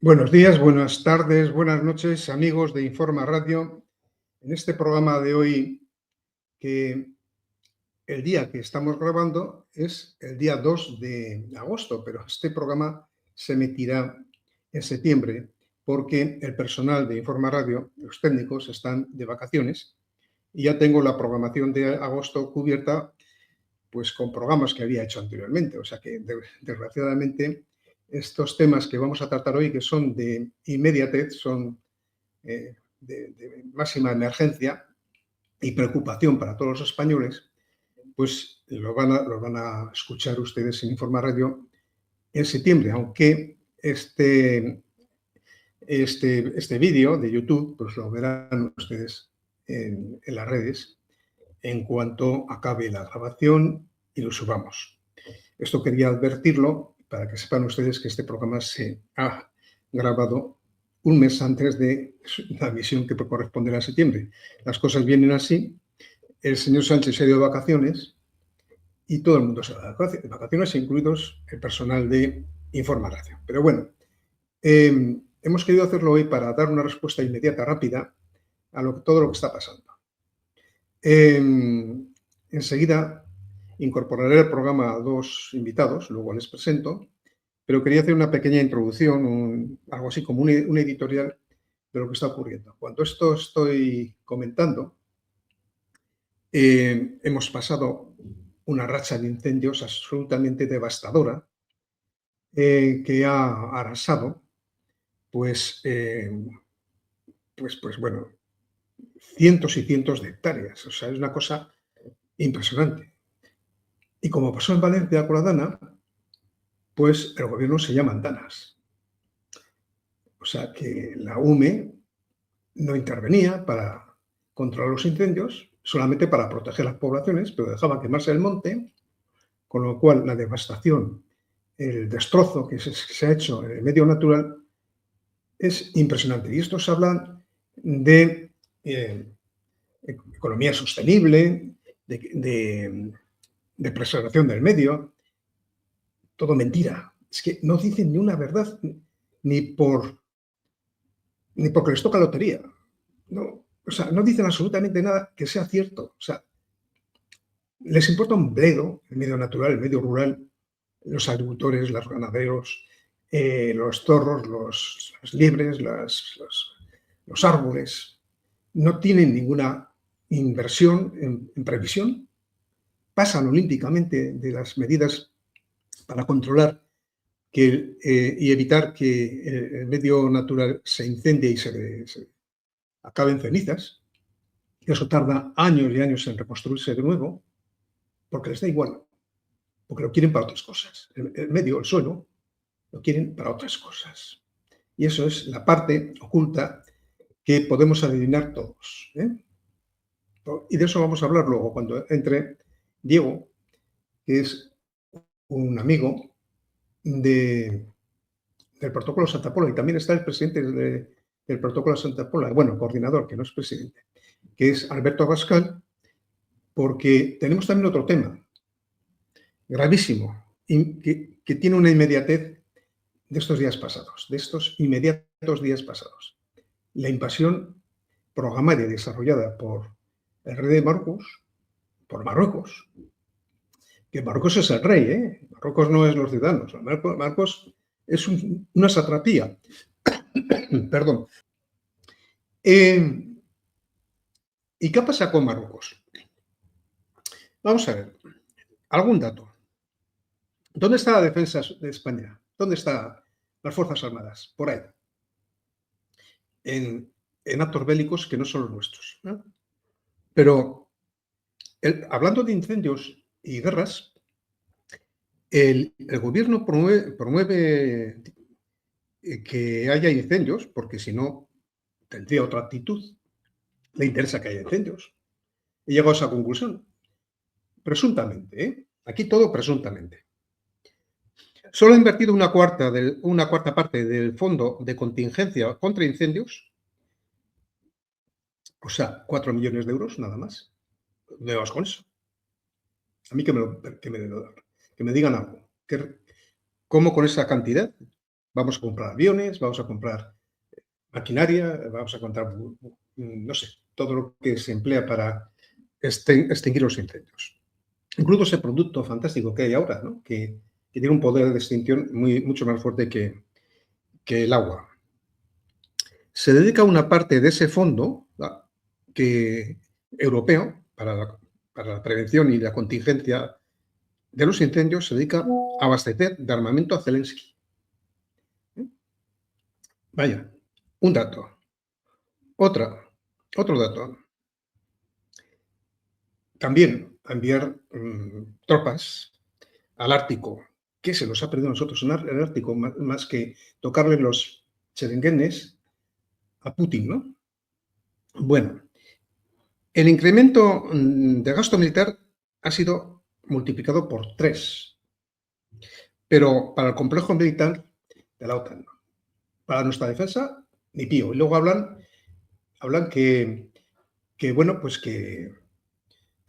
Buenos días, buenas tardes, buenas noches, amigos de Informa Radio. En este programa de hoy, que el día que estamos grabando es el día 2 de agosto, pero este programa se emitirá en septiembre porque el personal de Informa Radio, los técnicos, están de vacaciones y ya tengo la programación de agosto cubierta pues con programas que había hecho anteriormente. O sea que, desgraciadamente, estos temas que vamos a tratar hoy, que son de inmediatez, son de máxima emergencia y preocupación para todos los españoles, pues lo van a escuchar ustedes en Informa Radio en septiembre, aunque este vídeo de YouTube pues lo verán ustedes en las redes en cuanto acabe la grabación y lo subamos. Esto quería advertirlo para que sepan ustedes que este programa se ha grabado un mes antes de la emisión que corresponderá a septiembre. Las cosas vienen así. El señor Sánchez se ha ido de vacaciones y todo el mundo se va de vacaciones, incluidos el personal de Informa Radio. Pero bueno, hemos querido hacerlo hoy para dar una respuesta inmediata, rápida, a todo lo que está pasando. Enseguida incorporaré al programa a dos invitados, luego les presento, pero quería hacer una pequeña introducción, algo así como un editorial de lo que está ocurriendo. Cuando esto estoy comentando, hemos pasado una racha de incendios absolutamente devastadora que ha arrasado, bueno, cientos y cientos de hectáreas. O sea, es una cosa impresionante. Y como pasó en Valencia con la Dana, pues el gobierno se llama andanas. O sea que la UME no intervenía para controlar los incendios, solamente para proteger las poblaciones, pero dejaba quemarse el monte, con lo cual la devastación, el destrozo que se ha hecho en el medio natural es impresionante. Y estos hablan de economía sostenible, de preservación del medio. Todo mentira. Es que no dicen ni una verdad, ni porque les toca lotería. No, o sea, no dicen absolutamente nada que sea cierto. O sea, les importa un bledo el medio natural, el medio rural, los agricultores, los ganaderos, los zorros, las liebres, los árboles. No tienen ninguna inversión en previsión. Pasan olímpicamente de las medidas para controlar y evitar que el medio natural se incendie y se acabe en cenizas. Eso tarda años y años en reconstruirse de nuevo, porque les da igual, porque lo quieren para otras cosas. El medio, el suelo, lo quieren para otras cosas. Y eso es la parte oculta que podemos adivinar todos, ¿eh? Y de eso vamos a hablar luego, cuando entre Diego, que es un amigo del protocolo Santa Pola, y también está el presidente del protocolo Santa Pola, bueno, coordinador, que no es presidente, que es Alberto Abascal, porque tenemos también otro tema gravísimo, que tiene una inmediatez de estos días pasados, de estos inmediatos días pasados. La invasión programaria desarrollada por el rey de Marruecos, por Marruecos, que Marruecos es el rey, ¿eh? Marruecos no es los ciudadanos, Marruecos es una satrapía. Perdón. ¿Y qué pasa con Marruecos? Vamos a ver, algún dato. ¿Dónde está la defensa de España? ¿Dónde están las Fuerzas Armadas? Por ahí. En actos bélicos que no son los nuestros, ¿no? Pero hablando de incendios y guerras, el gobierno promueve que haya incendios, porque si no tendría otra actitud. Le interesa que haya incendios. He llegado a esa conclusión. Presuntamente, ¿eh? Aquí todo presuntamente. Solo ha invertido una cuarta parte del fondo de contingencia contra incendios, o sea, 4 millones de euros nada más. Me vas con eso. A mí que me digan algo. ¿Cómo con esa cantidad Vamos a comprar aviones, vamos a comprar maquinaria, vamos a comprar, no sé, todo lo que se emplea para extinguir los incendios. Incluso ese producto fantástico que hay ahora, ¿no? Que tiene un poder de extinción mucho más fuerte que el agua. Se dedica una parte de ese fondo europeo para la prevención y la contingencia de los incendios, se dedica a abastecer de armamento a Zelensky. Vaya, un dato. Otro dato. También a enviar tropas al Ártico. ¿Qué se nos ha perdido a nosotros en el Ártico? Más que tocarle los cherenguenes a Putin, ¿no? Bueno, el incremento de gasto militar ha sido multiplicado por 3, pero para el complejo militar de la OTAN. Para nuestra defensa, ni pío. Y luego hablan que bueno, pues que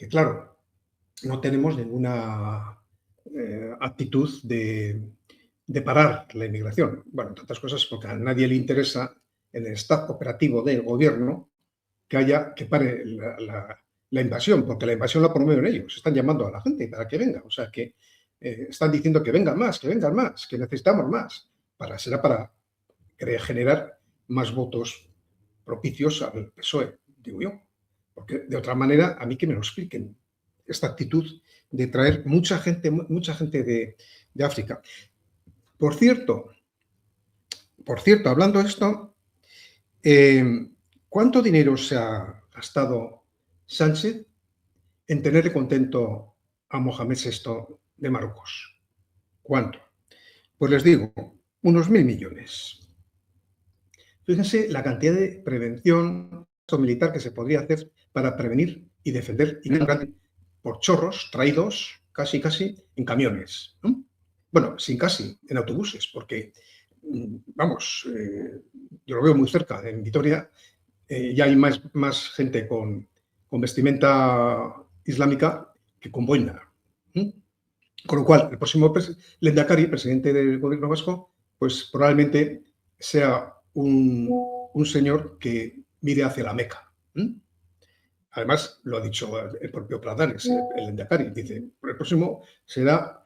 claro, no tenemos ninguna actitud de parar la inmigración. Bueno, entre otras cosas porque a nadie le interesa en el staff operativo del gobierno que pare la invasión, porque la invasión la promueven ellos. Están llamando a la gente para que venga. O sea, que están diciendo que vengan más, que necesitamos más. Será para generar más votos propicios al PSOE, digo yo. Porque de otra manera, a mí que me lo expliquen esta actitud de traer mucha gente de África. Por cierto, hablando de esto, ¿cuánto dinero se ha gastado Sánchez en tenerle contento a Mohamed VI de Marruecos? ¿Cuánto? Pues les digo, unos 1.000 millones. Fíjense la cantidad de prevención militar que se podría hacer para prevenir y defender por chorros traídos casi en camiones, ¿no? Bueno, sin casi, en autobuses, porque, vamos, yo lo veo muy cerca, en Vitoria ya hay más gente con vestimenta islámica que con boina. Con lo cual, el próximo Lehendakari, presidente del gobierno vasco, pues probablemente sea un señor que mire hacia la Meca. Además, lo ha dicho el propio Pradares, el Lehendakari, dice, el próximo será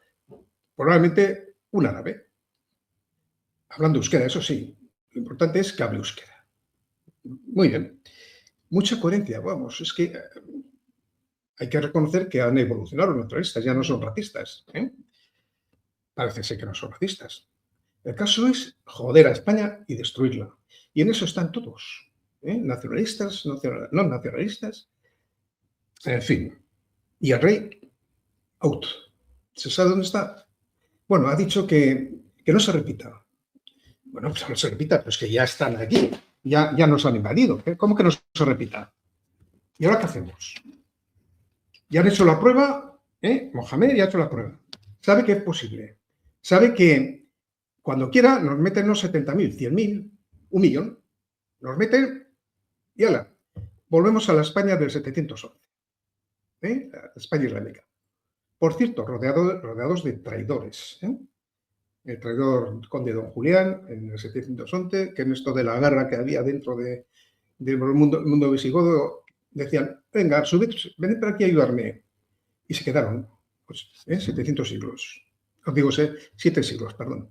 probablemente un árabe, hablando euskera, eso sí, lo importante es que hable euskera. Muy bien, mucha coherencia, vamos, es que hay que reconocer que han evolucionado los naturalistas, ya no son racistas, ¿eh? Parece ser que no son racistas. El caso es joder a España y destruirla. Y en eso están todos, ¿eh? Nacionalistas, no nacionalistas, en fin. Y el rey, out. ¿Se sabe dónde está? Bueno, ha dicho que no se repita. Bueno, pues no se repita, pero es que ya están aquí, ya nos han invadido. ¿Cómo que no se repita? ¿Y ahora qué hacemos? Ya han hecho la prueba, Mohamed ya ha hecho la prueba. Sabe que es posible. Sabe que cuando quiera nos meten los 70.000, 100.000, 1.000.000, nos meten y ala, volvemos a la España del 711, la España islámica. Por cierto, rodeados de traidores. El traidor conde Don Julián en el 711, que en esto de la guerra que había dentro del mundo visigodo, decían, venga, subid, venid para aquí a ayudarme. Y se quedaron, pues, 700 siglos. Os digo, 7 siglos, perdón.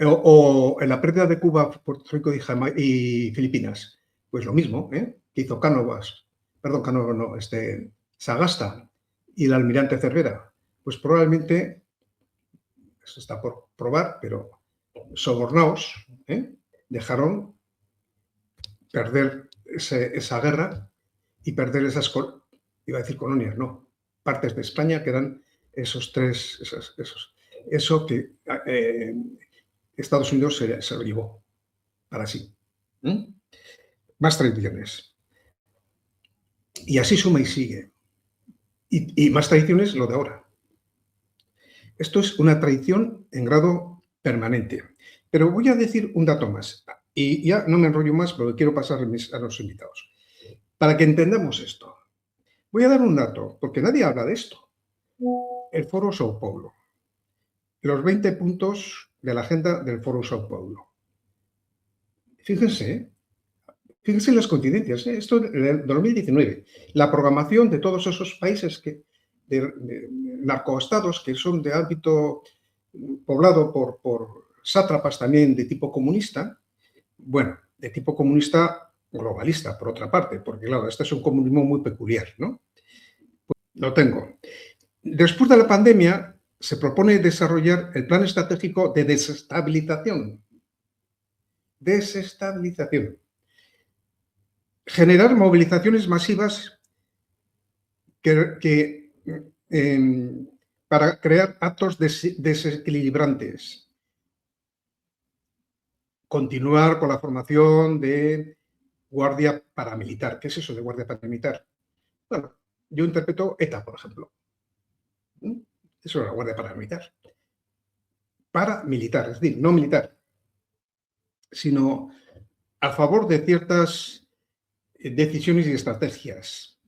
O en la pérdida de Cuba, Puerto Rico y Filipinas, pues lo mismo, que hizo Sagasta y el almirante Cervera, pues probablemente, eso está por probar, pero sobornaos, dejaron perder esa guerra y perder esas, iba a decir colonias, no, partes de España que eran eso que Estados Unidos se lo llevó para sí. Más tradiciones. Y así suma y sigue. Y más tradiciones lo de ahora. Esto es una tradición en grado permanente. Pero voy a decir un dato más. Y ya no me enrollo más porque quiero pasar a los invitados. Para que entendamos esto. Voy a dar un dato, porque nadie habla de esto. El Foro Sao Paulo. Los 20 puntos de la agenda del Foro Sao Paulo. Fíjense en las coincidencias. Esto en el 2019. La programación de todos esos países de narcoestados que son de ámbito poblado por sátrapas también de tipo comunista, bueno, de tipo comunista globalista, por otra parte, porque claro, este es un comunismo muy peculiar, ¿no? Pues lo tengo. Después de la pandemia, se propone desarrollar el plan estratégico de desestabilización. Desestabilización. Generar movilizaciones masivas para crear actos desequilibrantes. Continuar con la formación de guardia paramilitar. ¿Qué es eso de guardia paramilitar? Bueno, yo interpreto ETA, por ejemplo. Eso es la guardia paramilitar. Paramilitar, es decir, no militar, sino a favor de ciertas decisiones y estrategias.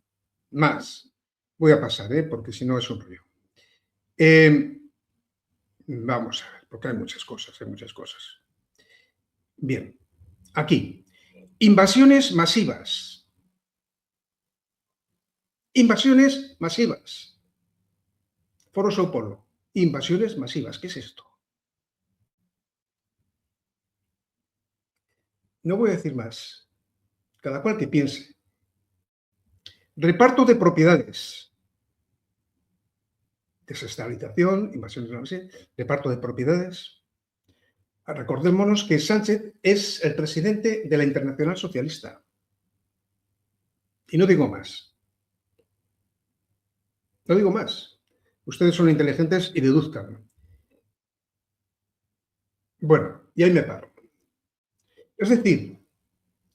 Más. Voy a pasar, porque si no es un rollo. Vamos a ver, porque hay muchas cosas. Bien, aquí. Invasiones masivas. Invasiones masivas. Foro Sao Paulo. Invasiones masivas. ¿Qué es esto? No voy a decir más. Cada cual que piense. Reparto de propiedades. Desestabilización, invasiones, reparto de propiedades. Recordémonos que Sánchez es el presidente de la Internacional Socialista. Y no digo más. No digo más. Ustedes son inteligentes y deduzcan. Bueno, y ahí me paro. Es decir,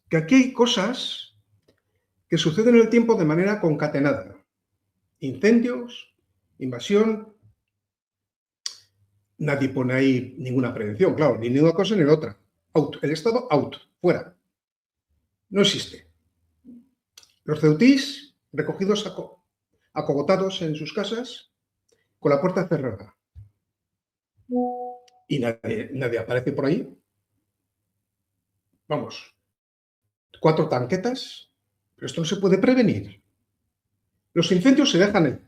que aquí hay cosas que suceden en el tiempo de manera concatenada. Incendios, invasión. Nadie pone ahí ninguna prevención, claro, ni una cosa ni la otra. Out. El Estado, out, fuera. No existe. Los ceutís recogidos, acogotados en sus casas, con la puerta cerrada. Y nadie aparece por ahí. Vamos, 4 tanquetas, pero esto no se puede prevenir. Los incendios se dejan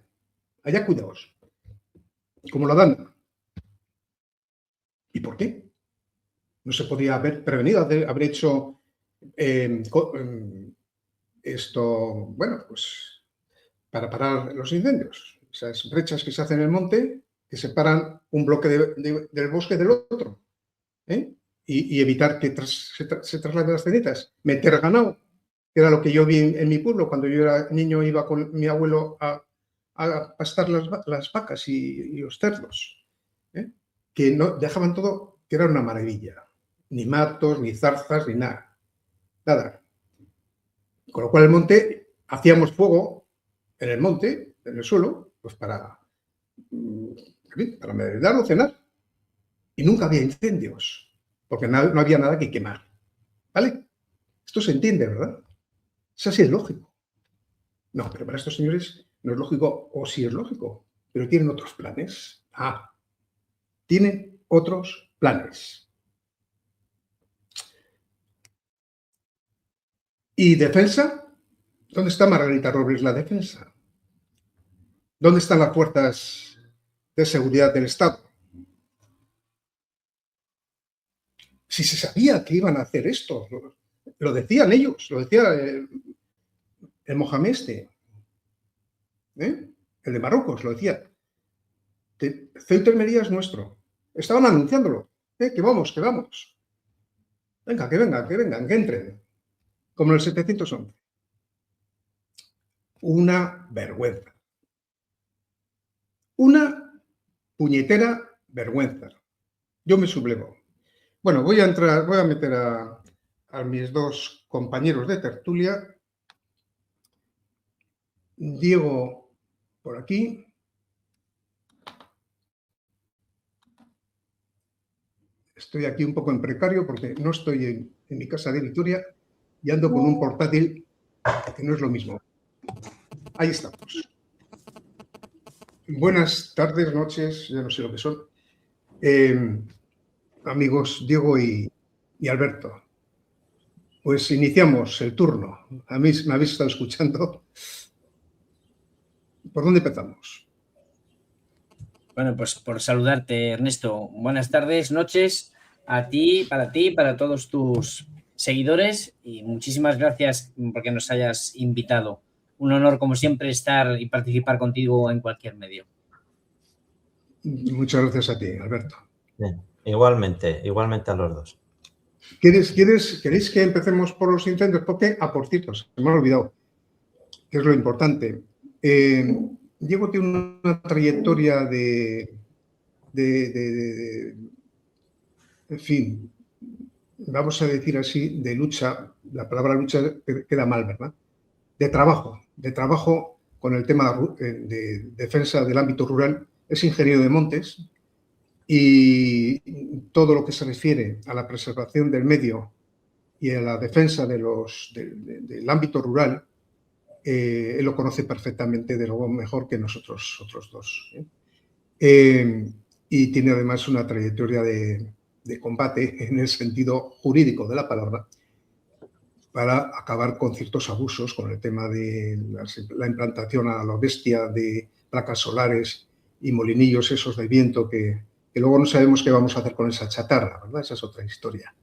allá cuidados, como la dan. ¿Y por qué? No se podía haber prevenido, haber hecho esto, bueno, pues para parar los incendios. Esas brechas que se hacen en el monte, que separan un bloque del bosque del otro. Y evitar que se trasladen las cenizas. Meter ganado, que era lo que yo vi en mi pueblo. Cuando yo era niño iba con mi abuelo a pastar las vacas y los cerdos. Que no dejaban todo, que era una maravilla. Ni matos, ni zarzas, ni nada. Nada. Con lo cual el monte, hacíamos fuego en el monte, en el suelo, pues para merendar o cenar. Y nunca había incendios, porque no había nada que quemar. ¿Vale? Esto se entiende, ¿verdad? Es así, es lógico. No, pero para estos señores no es lógico, o sí es lógico, pero tienen otros planes. Tienen otros planes. ¿Y defensa? ¿Dónde está Margarita Robles la defensa? ¿Dónde están las fuerzas de seguridad del Estado? Si se sabía que iban a hacer esto, lo decían ellos, lo decía el Mohamed el de Marruecos, lo decía. Ceuta y Melilla es nuestro. Estaban anunciándolo. Que vamos. Venga, que vengan, que entren. Como en el 711. Una vergüenza. Una puñetera vergüenza. Yo me sublevo. Bueno, voy a meter a mis dos compañeros de tertulia. Diego, por aquí. Estoy aquí un poco en precario porque no estoy en mi casa de Vitoria y ando con un portátil que no es lo mismo. Ahí estamos. Buenas tardes, noches, ya no sé lo que son. amigos Diego y Alberto. Pues iniciamos el turno. A mí me habéis estado escuchando. ¿Por dónde empezamos? Bueno, pues por saludarte, Ernesto. Buenas tardes, noches a ti, para todos tus seguidores y muchísimas gracias porque nos hayas invitado. Un honor, como siempre, estar y participar contigo en cualquier medio. Muchas gracias a ti, Alberto. Bien, igualmente a los dos. ¿Queréis que empecemos por los incendios? Porque, por cierto, se me ha olvidado, que es lo importante. Diego tiene una trayectoria en fin, vamos a decir así, de lucha. La palabra lucha queda mal, ¿verdad? De trabajo con el tema de defensa del ámbito rural. Es ingeniero de montes y todo lo que se refiere a la preservación del medio y a la defensa del ámbito rural, él lo conoce perfectamente, de lo mejor que nosotros otros dos. Y tiene además una trayectoria de combate en el sentido jurídico de la palabra para acabar con ciertos abusos con el tema de la implantación a lo bestia de placas solares y molinillos esos de viento que luego no sabemos qué vamos a hacer con esa chatarra, ¿verdad? Esa es otra historia.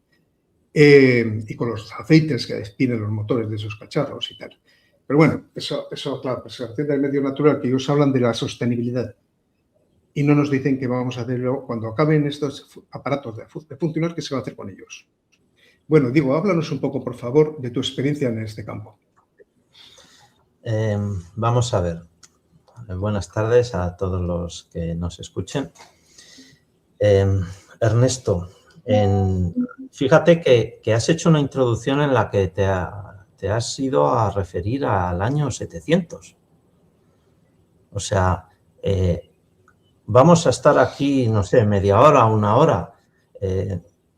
Y con los aceites que despiden los motores de esos cacharros y tal. Pero bueno, eso claro, preservación del medio natural, que ellos hablan de la sostenibilidad y no nos dicen que vamos a hacerlo cuando acaben estos aparatos de funcionar, ¿qué se va a hacer con ellos? Bueno, Diego, háblanos un poco, por favor, de tu experiencia en este campo. Vamos a ver. Buenas tardes a todos los que nos escuchen. Ernesto, fíjate que has hecho una introducción en la que te has ido a referir al año 700. O sea, vamos a estar aquí, no sé, media hora, una hora.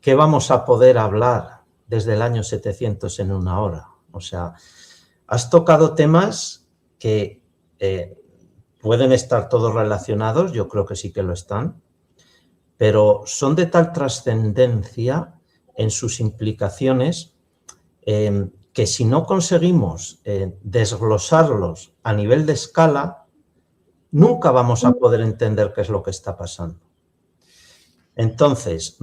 ¿Qué vamos a poder hablar desde el año 700 en una hora? O sea, has tocado temas que pueden estar todos relacionados, yo creo que sí que lo están, pero son de tal trascendencia en sus implicaciones que si no conseguimos desglosarlos a nivel de escala, nunca vamos a poder entender qué es lo que está pasando. Entonces,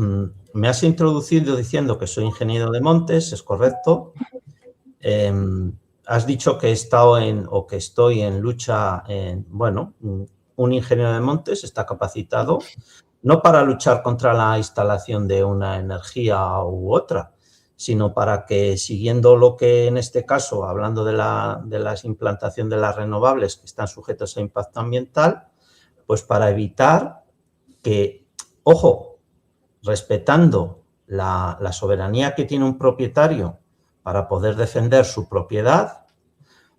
me has introducido diciendo que soy ingeniero de montes, es correcto. Has dicho que he estado o que estoy en lucha, bueno, un ingeniero de montes está capacitado no para luchar contra la instalación de una energía u otra, sino para que, siguiendo lo que en este caso, hablando de la implantación de las renovables que están sujetas a impacto ambiental, pues para evitar que, ojo, respetando la soberanía que tiene un propietario para poder defender su propiedad,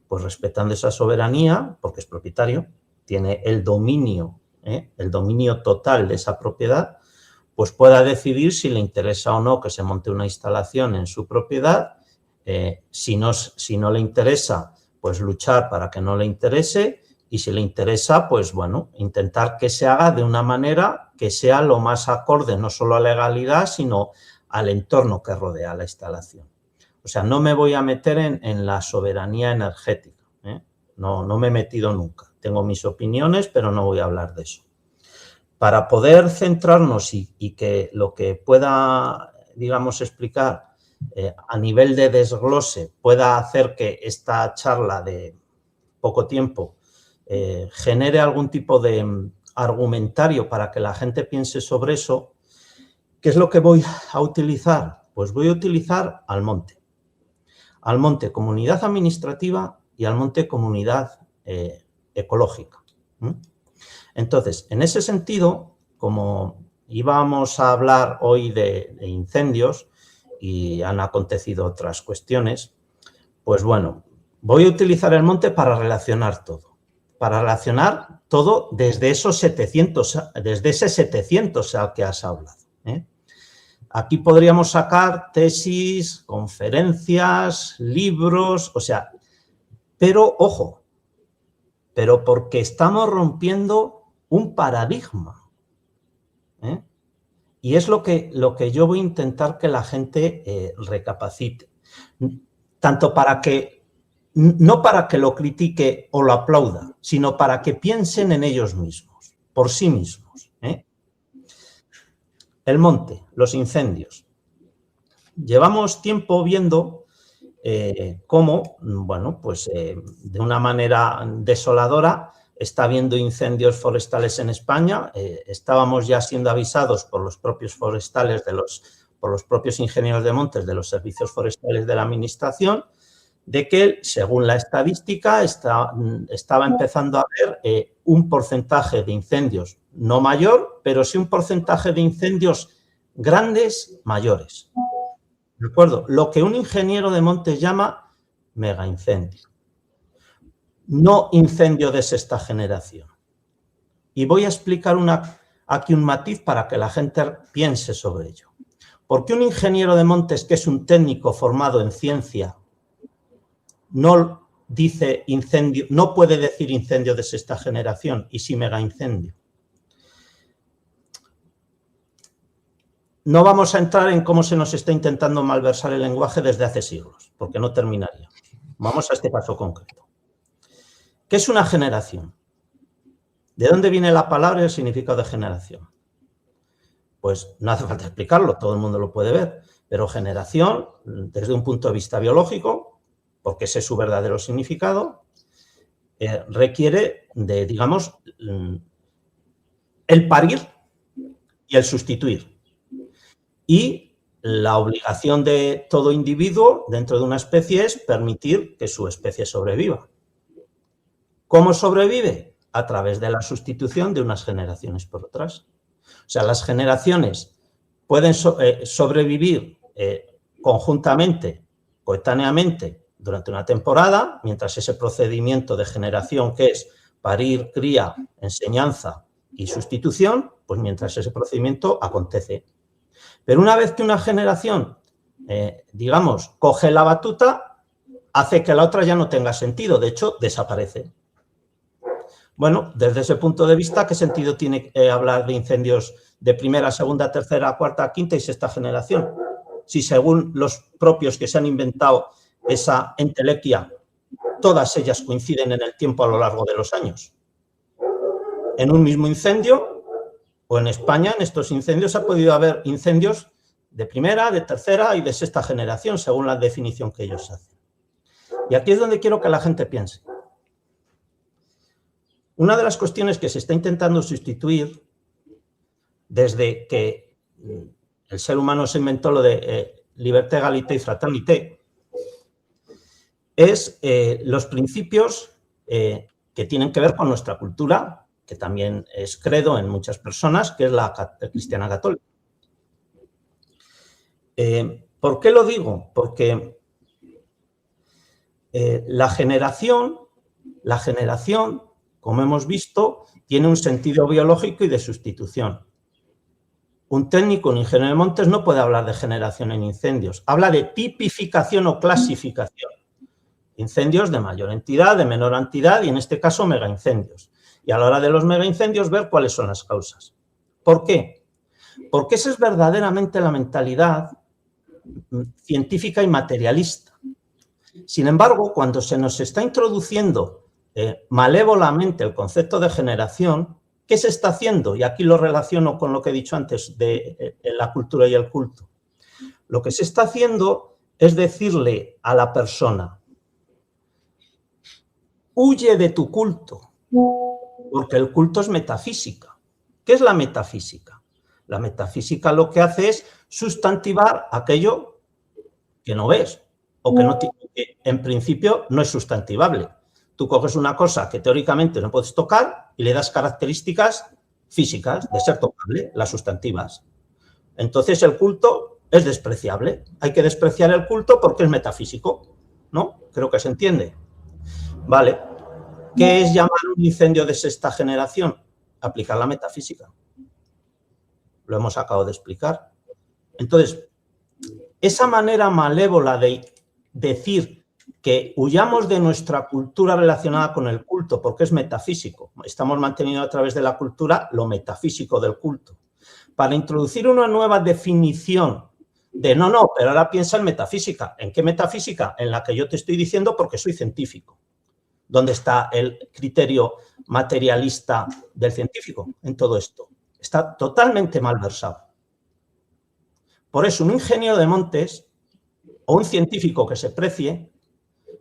pues respetando esa soberanía, porque es propietario, tiene el dominio total de esa propiedad, pues pueda decidir si le interesa o no que se monte una instalación en su propiedad. Si no le interesa, pues luchar para que no le interese, y si le interesa, pues bueno, intentar que se haga de una manera que sea lo más acorde no solo a la legalidad, sino al entorno que rodea la instalación. O sea, no me voy a meter en la soberanía energética, no me he metido nunca. Tengo mis opiniones, pero no voy a hablar de eso. Para poder centrarnos y que lo que pueda, digamos, explicar a nivel de desglose pueda hacer que esta charla de poco tiempo genere algún tipo de argumentario para que la gente piense sobre eso, ¿qué es lo que voy a utilizar? Pues voy a utilizar al monte comunidad administrativa y al monte comunidad ecológica. Entonces, en ese sentido, como íbamos a hablar hoy de incendios y han acontecido otras cuestiones, pues bueno, voy a utilizar el monte para relacionar todo desde esos 700, desde ese 700 al que has hablado. Aquí podríamos sacar tesis, conferencias, libros, o sea, pero ojo, pero porque estamos rompiendo un paradigma. Y es lo que yo voy a intentar que la gente recapacite. Tanto para que, no para que lo critique o lo aplauda, sino para que piensen en ellos mismos, por sí mismos. El monte, los incendios. Llevamos tiempo viendo cómo, bueno, pues de una manera desoladora está habiendo incendios forestales en España. Estábamos ya siendo avisados por los propios forestales, por los propios ingenieros de montes de los servicios forestales de la administración, de que, según la estadística, estaba empezando a haber un porcentaje de incendios no mayor, pero sí un porcentaje de incendios grandes mayores. ¿De acuerdo? Lo que un ingeniero de montes llama megaincendio. No incendio de sexta generación. Y voy a explicar aquí un matiz para que la gente piense sobre ello. Porque un ingeniero de montes, que es un técnico formado en ciencia, no dice incendio, no puede decir incendio de sexta generación y sí megaincendio. No vamos a entrar en cómo se nos está intentando malversar el lenguaje desde hace siglos, porque no terminaría. Vamos a este paso concreto. ¿Qué es una generación? ¿De dónde viene la palabra y el significado de generación? Pues no hace falta explicarlo, todo el mundo lo puede ver, pero generación, desde un punto de vista biológico, porque ese es su verdadero significado, requiere de, digamos, el parir y el sustituir. Y la obligación de todo individuo dentro de una especie es permitir que su especie sobreviva. ¿Cómo sobrevive? A través de la sustitución de unas generaciones por otras. O sea, las generaciones pueden sobrevivir conjuntamente, coetáneamente, durante una temporada, mientras ese procedimiento de generación, que es parir, cría, enseñanza y sustitución, pues mientras ese procedimiento acontece. Pero una vez que una generación, digamos, coge la batuta, hace que la otra ya no tenga sentido, de hecho, desaparece. Bueno, desde ese punto de vista, ¿qué sentido tiene hablar de incendios de primera, segunda, tercera, cuarta, quinta y sexta generación? Si según los propios que se han inventado esa entelequia, todas ellas coinciden en el tiempo a lo largo de los años. En un mismo incendio, o en España, en estos incendios ha podido haber incendios de primera, de tercera y de sexta generación, según la definición que ellos hacen. Y aquí es donde quiero que la gente piense. Una de las cuestiones que se está intentando sustituir desde que el ser humano se inventó lo de liberté, égalité y fraternité es los principios que tienen que ver con nuestra cultura, que también es credo en muchas personas, que es la cristiana católica. ¿Por qué lo digo? Porque la generación, como hemos visto, tiene un sentido biológico y de sustitución. Un técnico, un ingeniero de montes, no puede hablar de generación en incendios. Habla de tipificación o clasificación. Incendios de mayor entidad, de menor entidad y, en este caso, megaincendios. Y a la hora de los megaincendios, ver cuáles son las causas. ¿Por qué? Porque esa es verdaderamente la mentalidad científica y materialista. Sin embargo, cuando se nos está introduciendo malévolamente el concepto de generación, ¿qué se está haciendo? Y aquí lo relaciono con lo que he dicho antes de la cultura y el culto. Lo que se está haciendo es decirle a la persona: huye de tu culto. Porque el culto es metafísica. ¿Qué es la metafísica? La metafísica lo que hace es sustantivar aquello que no ves o que en principio no es sustantivable. Tú coges una cosa que teóricamente no puedes tocar y le das características físicas de ser tocable, las sustantivas. Entonces el culto es despreciable. Hay que despreciar el culto porque es metafísico, ¿no? Creo que se entiende. Vale. ¿Qué es llamar un incendio de sexta generación? Aplicar la metafísica. Lo hemos acabado de explicar. Entonces, esa manera malévola de decir que huyamos de nuestra cultura relacionada con el culto porque es metafísico. Estamos manteniendo a través de la cultura lo metafísico del culto. para introducir una nueva definición de no, pero ahora piensa en metafísica. ¿En qué metafísica? En la que yo te estoy diciendo porque soy científico. ¿Dónde está el criterio materialista del científico en todo esto? Está totalmente malversado. Por eso, un ingeniero de montes o un científico que se precie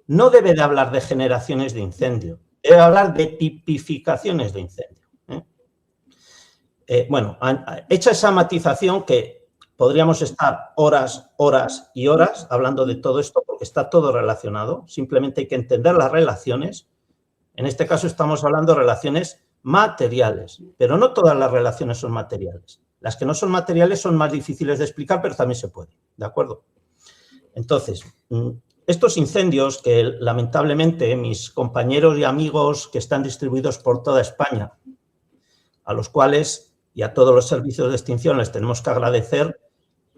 no debe de hablar de generaciones de incendio, debe hablar de tipificaciones de incendio. Bueno, hecha esa matización, que podríamos estar horas y horas hablando de todo esto porque está todo relacionado, simplemente hay que entender las relaciones. En este caso estamos hablando de relaciones materiales, pero no todas las relaciones son materiales. Las que no son materiales son más difíciles de explicar, pero también se puede, ¿de acuerdo? Entonces, estos incendios que lamentablemente mis compañeros y amigos que están distribuidos por toda España, a los cuales y a todos los servicios de extinción les tenemos que agradecer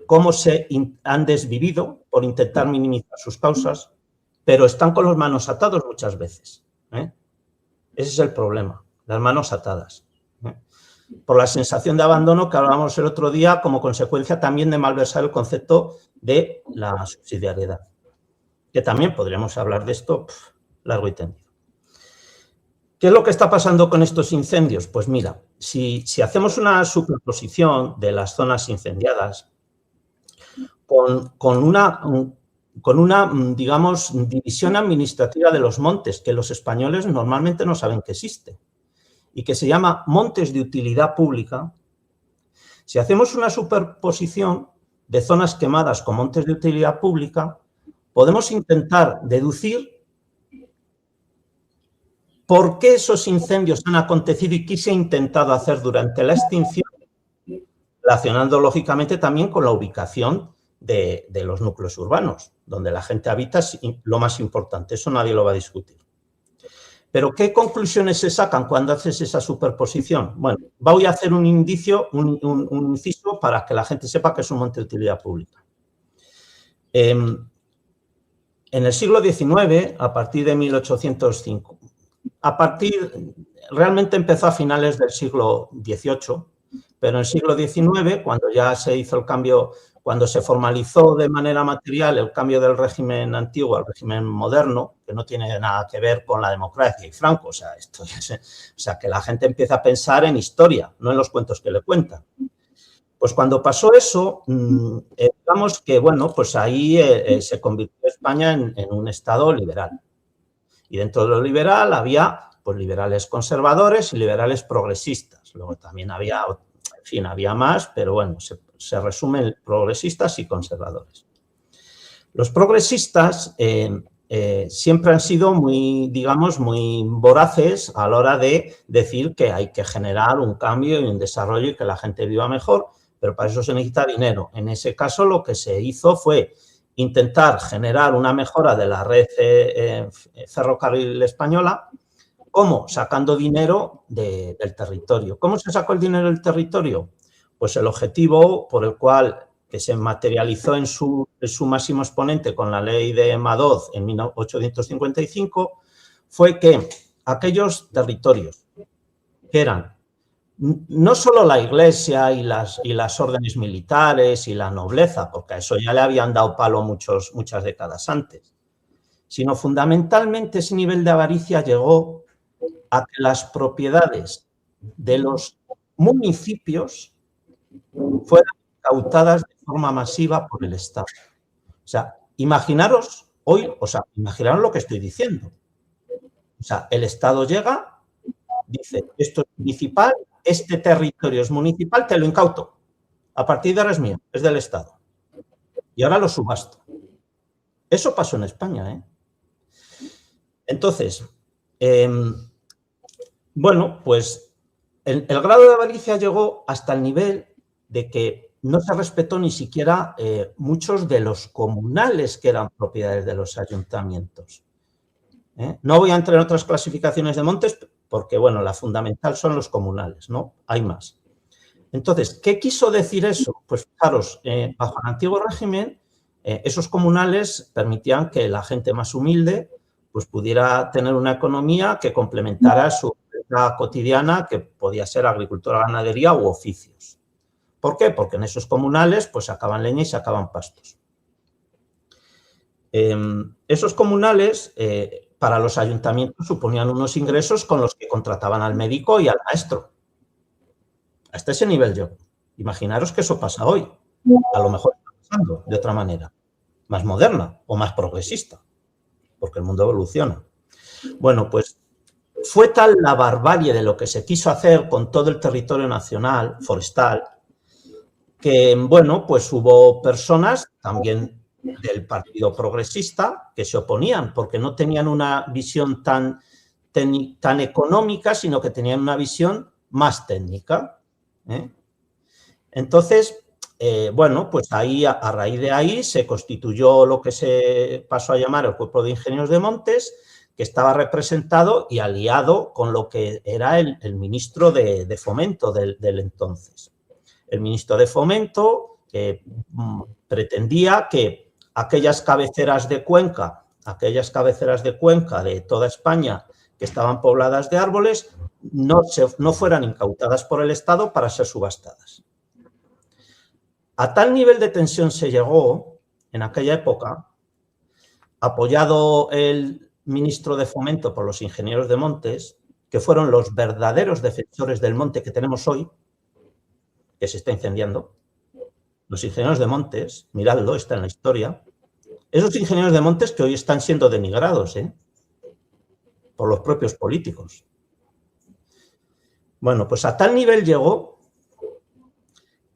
cómo se han desvivido por intentar minimizar sus causas, pero están con las manos atadas muchas veces. Ese es el problema, las manos atadas. Por la sensación de abandono que hablábamos el otro día, como consecuencia también de malversar el concepto de la subsidiariedad, que también podríamos hablar de esto largo y tendido. ¿Qué es lo que está pasando con estos incendios? Pues mira, si hacemos una superposición de las zonas incendiadas con una, digamos, división administrativa de los montes, que los españoles normalmente no saben que existe, y que se llama montes de utilidad pública, si hacemos una superposición de zonas quemadas con montes de utilidad pública, podemos intentar deducir por qué esos incendios han acontecido y qué se ha intentado hacer durante la extinción, relacionando lógicamente también con la ubicación de los núcleos urbanos, donde la gente habita, es lo más importante, eso nadie lo va a discutir. Pero ¿qué conclusiones se sacan cuando haces esa superposición? Bueno, voy a hacer un inciso para que la gente sepa que es un monte de utilidad pública. En el siglo XIX, a partir de 1805, realmente empezó a finales del siglo XVIII, pero en el siglo XIX, cuando ya se hizo el cambio, cuando se formalizó de manera material el cambio del régimen antiguo al régimen moderno, que no tiene nada que ver con la democracia y Franco, o sea, que la gente empieza a pensar en historia, no en los cuentos que le cuentan. Pues cuando pasó eso, digamos que, bueno, pues ahí se convirtió España en un Estado liberal. Y dentro de lo liberal había, pues, liberales conservadores y liberales progresistas. Luego también había, en fin, había más, pero bueno, se resumen progresistas y conservadores. Los progresistas siempre han sido muy, digamos, muy voraces a la hora de decir que hay que generar un cambio y un desarrollo y que la gente viva mejor, pero para eso se necesita dinero. En ese caso lo que se hizo fue intentar generar una mejora de la red ferrocarril española. ¿Cómo? Sacando dinero del territorio. ¿Cómo se sacó el dinero del territorio? Pues el objetivo por el cual, que se materializó en su máximo exponente con la ley de Madoz en 1855, fue que aquellos territorios que eran no solo la Iglesia y las órdenes militares y la nobleza, porque a eso ya le habían dado palo muchas décadas antes, sino fundamentalmente ese nivel de avaricia llegó a que las propiedades de los municipios fueran incautadas de forma masiva por el Estado. O sea, imaginaros imaginaros lo que estoy diciendo. O sea, el Estado llega, dice, esto es municipal, este territorio es municipal, te lo incauto. A partir de ahora es mío, es del Estado. Y ahora lo subasto. Eso pasó en España, ¿eh? Entonces, bueno, pues el grado de avaricia llegó hasta el nivel de que no se respetó ni siquiera muchos de los comunales que eran propiedades de los ayuntamientos. No voy a entrar en otras clasificaciones de montes porque, bueno, la fundamental son los comunales, ¿no? Hay más. Entonces, ¿qué quiso decir eso? Pues fijaros, bajo el antiguo régimen, esos comunales permitían que la gente más humilde pues pudiera tener una economía que complementara su vida cotidiana, que podía ser agricultura, ganadería u oficios. ¿Por qué? Porque en esos comunales pues sacaban leña y sacaban pastos. Esos comunales para los ayuntamientos suponían unos ingresos con los que contrataban al médico y al maestro. Hasta ese nivel yo. Imaginaros que eso pasa hoy. A lo mejor está pasando de otra manera, más moderna o más progresista, porque el mundo evoluciona. Bueno, pues fue tal la barbarie de lo que se quiso hacer con todo el territorio nacional, forestal, que, bueno, pues hubo personas también del Partido Progresista que se oponían porque no tenían una visión tan económica, sino que tenían una visión más técnica. Entonces, bueno, pues ahí, a raíz de ahí se constituyó lo que se pasó a llamar el Cuerpo de Ingenieros de Montes, que estaba representado y aliado con lo que era el ministro de Fomento del entonces. El ministro de Fomento pretendía que aquellas cabeceras de cuenca de toda España que estaban pobladas de árboles no fueran incautadas por el Estado para ser subastadas. A tal nivel de tensión se llegó en aquella época, apoyado el ministro de Fomento por los ingenieros de Montes, que fueron los verdaderos defensores del monte que tenemos hoy, que se está incendiando. Los ingenieros de Montes, miradlo, está en la historia. Esos ingenieros de Montes que hoy están siendo denigrados por los propios políticos. Bueno, pues a tal nivel llegó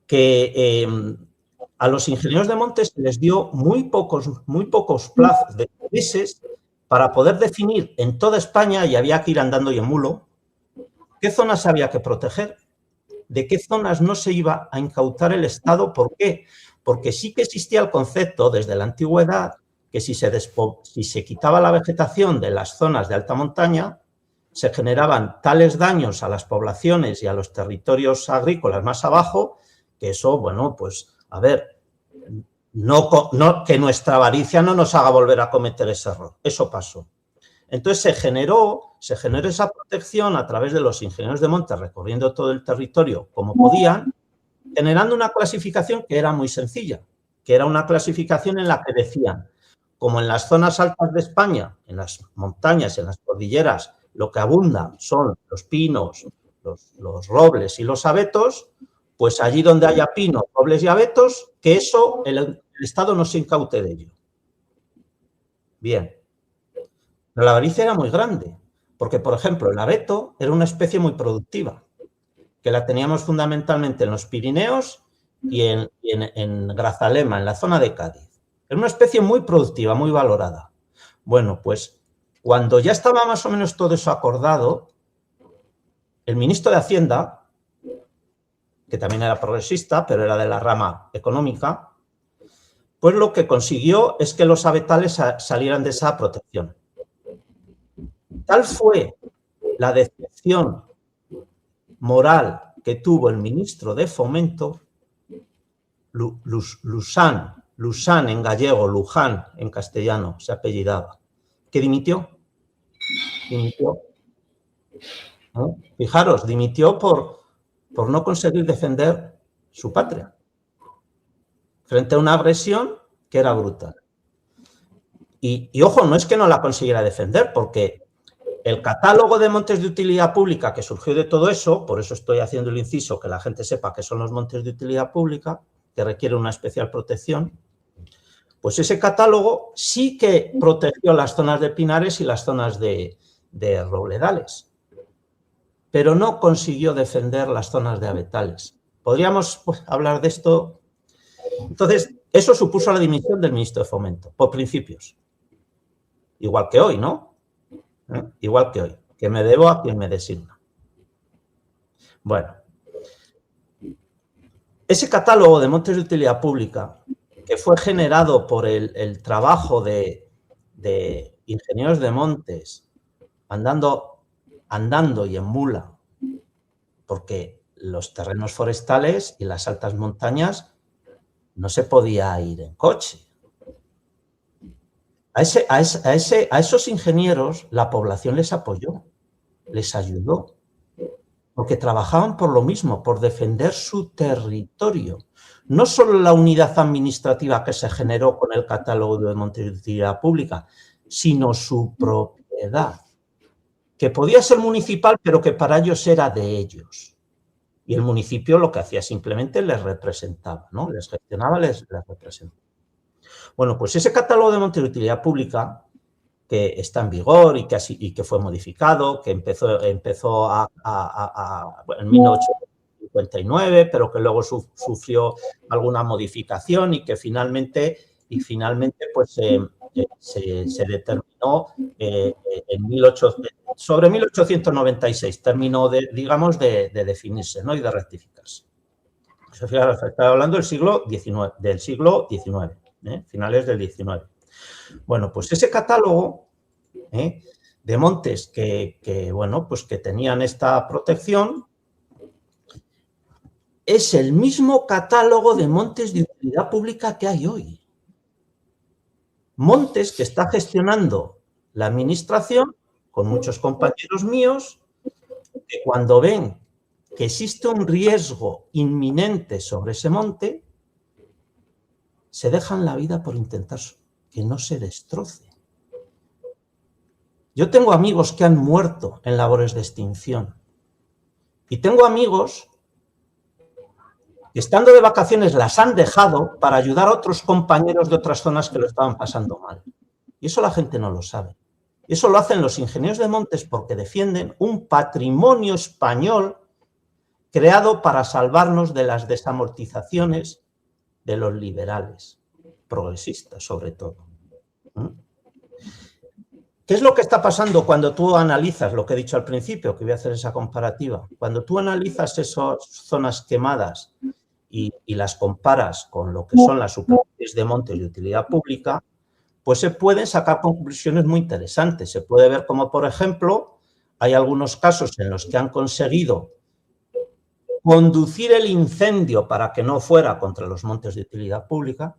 que a los ingenieros de Montes se les dio muy pocos plazos de meses para poder definir en toda España, y había que ir andando y en mulo, qué zonas había que proteger, de qué zonas no se iba a incautar el Estado. ¿Por qué? Porque sí que existía el concepto desde la antigüedad que si se quitaba la vegetación de las zonas de alta montaña, se generaban tales daños a las poblaciones y a los territorios agrícolas más abajo, que eso, bueno, pues, a ver, que nuestra avaricia no nos haga volver a cometer ese error. Eso pasó. Entonces se generó esa protección a través de los ingenieros de montes recorriendo todo el territorio como podían, generando una clasificación que era muy sencilla, que era una clasificación en la que decían, como en las zonas altas de España, en las montañas, en las cordilleras, lo que abunda son los pinos, los robles y los abetos, pues allí donde haya pinos, robles y abetos, que eso el Estado no se incaute de ello. Bien. Pero la avaricia era muy grande, porque, por ejemplo, el abeto era una especie muy productiva, que la teníamos fundamentalmente en los Pirineos y en Grazalema, en la zona de Cádiz. Era una especie muy productiva, muy valorada. Bueno, pues cuando ya estaba más o menos todo eso acordado, el ministro de Hacienda, que también era progresista, pero era de la rama económica, pues lo que consiguió es que los abetales salieran de esa protección. Tal fue la decepción moral que tuvo el ministro de Fomento, Lusán en gallego, Luján en castellano, se apellidaba, que dimitió. ¿No? Fijaros, dimitió por no conseguir defender su patria frente a una agresión que era brutal. Y ojo, no es que no la consiguiera defender, porque el catálogo de montes de utilidad pública que surgió de todo eso, por eso estoy haciendo el inciso, que la gente sepa qué son los montes de utilidad pública, que requieren una especial protección, pues ese catálogo sí que protegió las zonas de pinares y las zonas de robledales, pero no consiguió defender las zonas de abetales. Podríamos hablar de esto. Entonces, eso supuso la dimisión del ministro de Fomento, por principios. Igual que hoy, ¿no? Igual que hoy, que me debo a quien me designa. Bueno, ese catálogo de montes de utilidad pública, que fue generado por el trabajo de ingenieros de montes, andando y en mula, porque los terrenos forestales y las altas montañas no se podía ir en coche. A esos ingenieros la población les apoyó, les ayudó. porque trabajaban por lo mismo, por defender su territorio. No solo la unidad administrativa que se generó con el catálogo de montes de utilidad pública, sino su propiedad, que podía ser municipal, pero que para ellos era de ellos. Y el municipio lo que hacía simplemente les representaba, ¿no? Les gestionaba, les representaba. Bueno, pues ese catálogo de montes de utilidad pública, que está en vigor y que fue modificado, que empezó en 1959, pero que luego sufrió alguna modificación y que finalmente pues, se determinó sobre 1896, terminó de definirse, ¿no? Y de rectificarse. Estaba hablando del siglo XIX, finales del XIX. Bueno, pues ese catálogo de montes bueno, pues que tenían esta protección es el mismo catálogo de montes de utilidad pública que hay hoy. Montes que está gestionando la administración con muchos compañeros míos que cuando ven que existe un riesgo inminente sobre ese monte, se dejan la vida por intentar que no se destroce. Yo tengo amigos que han muerto en labores de extinción y tengo amigos que estando de vacaciones las han dejado para ayudar a otros compañeros de otras zonas que lo estaban pasando mal. Y eso la gente no lo sabe. Eso lo hacen los ingenieros de montes porque defienden un patrimonio español creado para salvarnos de las desamortizaciones de los liberales, progresistas sobre todo. ¿Qué es lo que está pasando cuando tú analizas lo que he dicho al principio, que voy a hacer esa comparativa? Cuando tú analizas esas zonas quemadas y las comparas con lo que son las superficies de montes de utilidad pública, pues se pueden sacar conclusiones muy interesantes. Se puede ver como, por ejemplo, hay algunos casos en los que han conseguido conducir el incendio para que no fuera contra los montes de utilidad pública.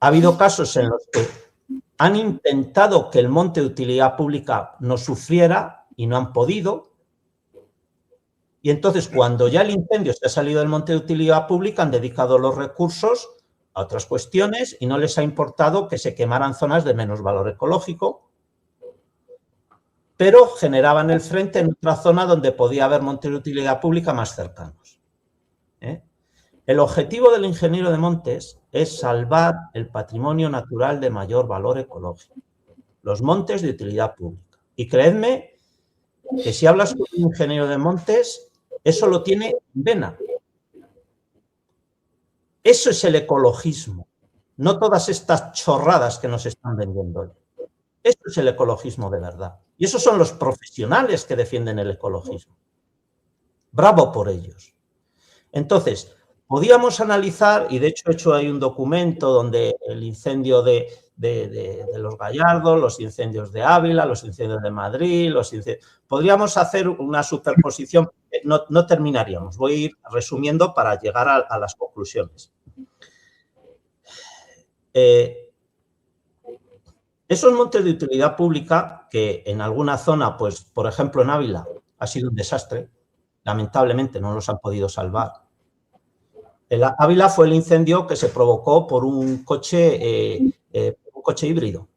Ha habido casos en los que han intentado que el monte de utilidad pública no sufriera y no han podido. Y entonces, cuando ya el incendio se ha salido del monte de utilidad pública, han dedicado los recursos a otras cuestiones y no les ha importado que se quemaran zonas de menos valor ecológico, pero generaban el frente en otra zona donde podía haber montes de utilidad pública más cercanos. El objetivo del ingeniero de montes es salvar el patrimonio natural de mayor valor ecológico, los montes de utilidad pública. Y creedme que si hablas con un ingeniero de montes, eso lo tiene en vena. Eso es el ecologismo, no todas estas chorradas que nos están vendiendo hoy. Eso es el ecologismo de verdad. Y esos son los profesionales que defienden el ecologismo. Bravo por ellos. Entonces, podíamos analizar, y de hecho he hecho ahí un documento donde el incendio de los Gallardos, los incendios de Ávila, los incendios de Madrid, podríamos hacer una superposición, no terminaríamos, voy a ir resumiendo para llegar a las conclusiones. Esos montes de utilidad pública, que en alguna zona, pues por ejemplo en Ávila, ha sido un desastre, lamentablemente no los han podido salvar. En Ávila fue el incendio que se provocó por un coche híbrido.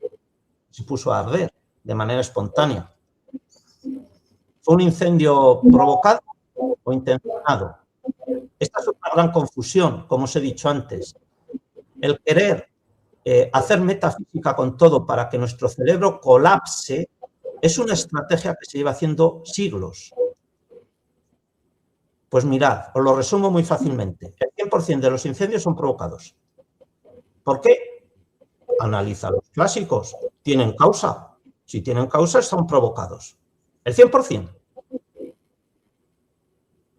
Se puso a arder de manera espontánea. ¿Fue un incendio provocado o intencionado? Esta es una gran confusión, como os he dicho antes. El querer hacer metafísica con todo para que nuestro cerebro colapse es una estrategia que se lleva haciendo siglos. Pues mirad, os lo resumo muy fácilmente. El 100% de los incendios son provocados. ¿Por qué? Analiza los clásicos. ¿Tienen causa? Si tienen causa, son provocados. El 100%.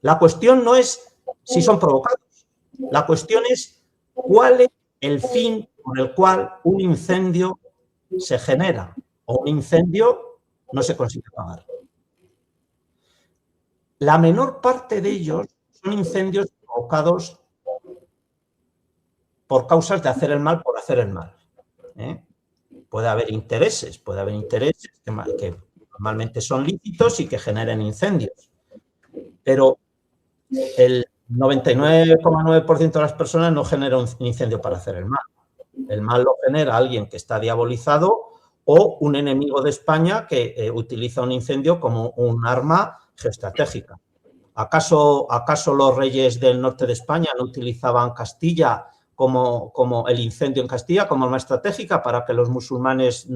La cuestión no es si son provocados. La cuestión es cuál es el fin por el cual un incendio se genera o un incendio no se consigue apagar. La menor parte de ellos son incendios provocados por causas de hacer el mal por hacer el mal. Puede haber intereses que normalmente son lícitos y que generen incendios. pero el 99,9% de las personas no genera un incendio para hacer el mal. El mal lo genera alguien que está diabolizado o un enemigo de España que utiliza un incendio como un arma geoestratégica. ¿Acaso los reyes del norte de España no utilizaban Castilla como el incendio en Castilla como arma estratégica para que los musulmanes,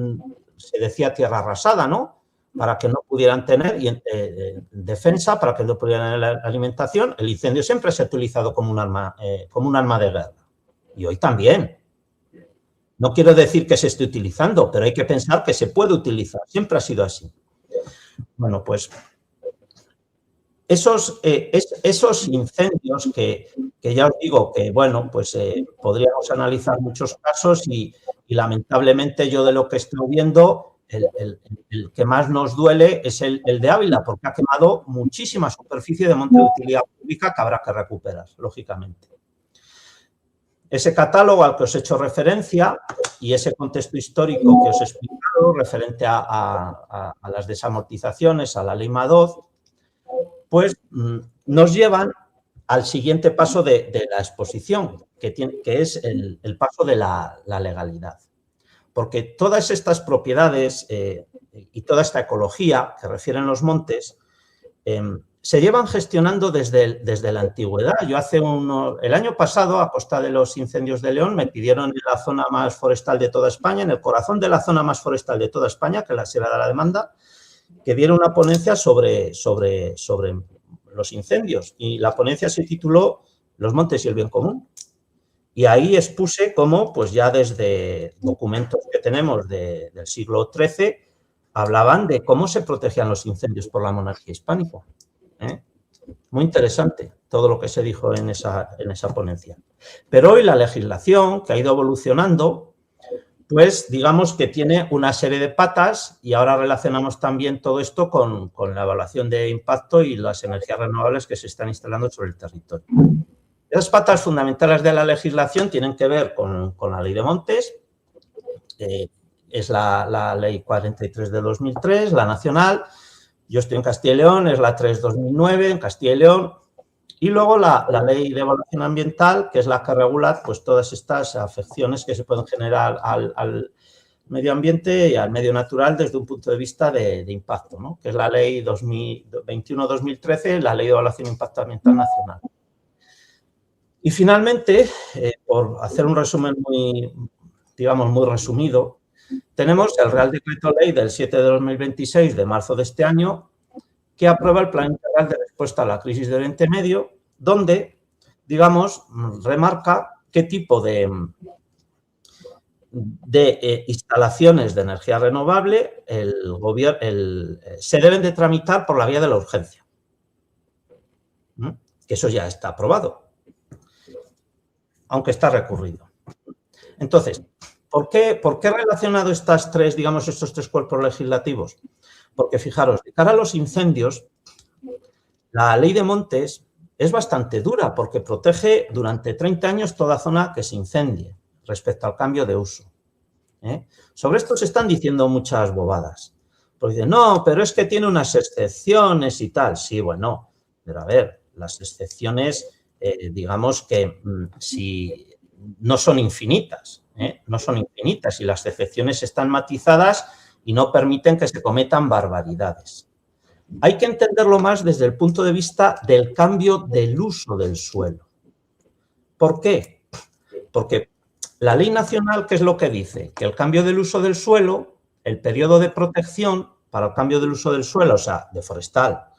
se decía, tierra arrasada, ¿no? Para que no pudieran tener defensa, para que no pudieran tener alimentación? El incendio siempre se ha utilizado como un arma de guerra. Y hoy también. No quiero decir que se esté utilizando, pero hay que pensar que se puede utilizar. Siempre ha sido así. Bueno, pues esos incendios que ya os digo que, bueno, pues podríamos analizar muchos casos y lamentablemente yo de lo que estoy viendo, el que más nos duele es el de Ávila, porque ha quemado muchísima superficie de monte de utilidad pública que habrá que recuperar, lógicamente. Ese catálogo al que os he hecho referencia y ese contexto histórico que os he explicado referente a las desamortizaciones, a la ley Madoz, pues nos llevan al siguiente paso de la exposición, que es el paso de la legalidad. Porque todas estas propiedades y toda esta ecología que refieren los montes se llevan gestionando desde la antigüedad. Yo el año pasado, a costa de los incendios de León, me pidieron en la zona más forestal de toda España, en el corazón de la zona más forestal de toda España, que es la Sierra de la Demanda, que diera una ponencia sobre los incendios. Y la ponencia se tituló Los montes y el bien común. Y ahí expuse cómo, pues ya desde documentos que tenemos del siglo XIII, hablaban de cómo se protegían los incendios por la monarquía hispánica. Muy interesante todo lo que se dijo en esa ponencia. Pero hoy la legislación, que ha ido evolucionando, pues digamos que tiene una serie de patas y ahora relacionamos también todo esto con la evaluación de impacto y las energías renovables que se están instalando sobre el territorio. Las patas fundamentales de la legislación tienen que ver con la ley de montes, es la ley 43 de 2003, la nacional. Yo estoy en Castilla y León, es la 3/2009 en Castilla y León. Y luego la ley de evaluación ambiental, que es la que regula pues, todas estas afecciones que se pueden generar al medio ambiente y al medio natural desde un punto de vista de impacto, ¿no? Que es la ley 21/2013, la ley de evaluación de impacto ambiental nacional. Y finalmente, por hacer un resumen muy resumido, tenemos el Real Decreto Ley del 7 de 2026 de marzo de este año que aprueba el Plan Integral de Respuesta a la Crisis de Oriente Medio, donde, digamos, remarca qué tipo de instalaciones de energía renovable se deben de tramitar por la vía de la urgencia. Que eso ya está aprobado, aunque está recurrido. Entonces, ¿por qué he relacionado estos tres cuerpos legislativos? Porque fijaros, de cara a los incendios, la ley de montes es bastante dura porque protege durante 30 años toda zona que se incendie respecto al cambio de uso. Sobre esto se están diciendo muchas bobadas. Porque dicen, no, pero es que tiene unas excepciones y tal. Sí, bueno, pero a ver, las excepciones, digamos que si no son infinitas, no son infinitas y las excepciones están matizadas y no permiten que se cometan barbaridades. Hay que entenderlo más desde el punto de vista del cambio del uso del suelo. ¿Por qué? Porque la ley nacional, ¿qué es lo que dice? Que el cambio del uso del suelo, el periodo de protección para el cambio del uso del suelo, o sea, de forestal,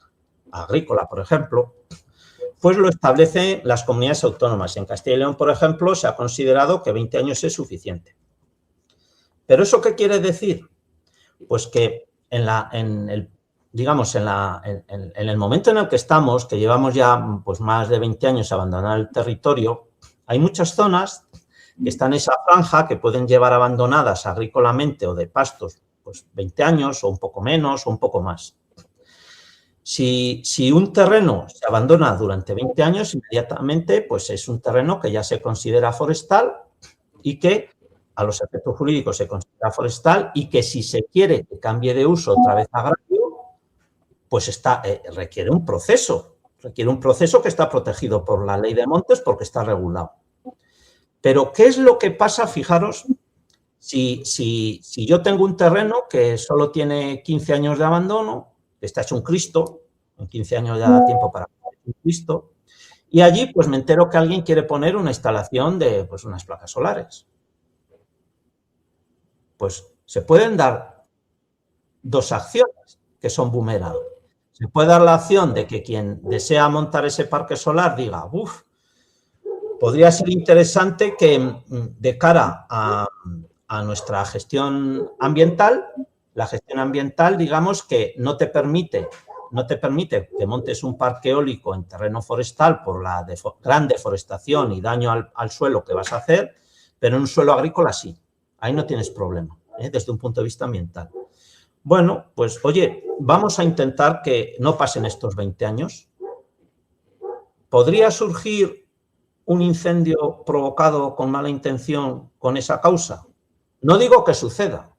agrícola, por ejemplo, pues lo establecen las comunidades autónomas. En Castilla y León, por ejemplo, se ha considerado que 20 años es suficiente. ¿Pero eso qué quiere decir? Pues que en el momento en el que estamos, que llevamos ya pues, más de 20 años abandonando el territorio, hay muchas zonas que están en esa franja que pueden llevar abandonadas agrícolamente o de pastos pues 20 años o un poco menos o un poco más. Si un terreno se abandona durante 20 años, inmediatamente pues es un terreno que ya se considera forestal y que a los efectos jurídicos se considera forestal y que si se quiere que cambie de uso otra vez a agrario, pues requiere un proceso Requiere un proceso que está protegido por la ley de montes porque está regulado. Pero, ¿qué es lo que pasa? Fijaros, si yo tengo un terreno que solo tiene 15 años de abandono, que está hecho un Cristo, en 15 años ya da tiempo para un Cristo, y allí pues me entero que alguien quiere poner una instalación de pues, unas placas solares. Pues se pueden dar dos acciones que son boomerang. Se puede dar la acción de que quien desea montar ese parque solar diga, uff, podría ser interesante que de cara a nuestra gestión ambiental, la gestión ambiental, digamos que no te permite que montes un parque eólico en terreno forestal por la gran deforestación y daño al suelo que vas a hacer, pero en un suelo agrícola sí. Ahí no tienes problema, desde un punto de vista ambiental. Bueno, pues oye, vamos a intentar que no pasen estos 20 años. ¿Podría surgir un incendio provocado con mala intención con esa causa? No digo que suceda,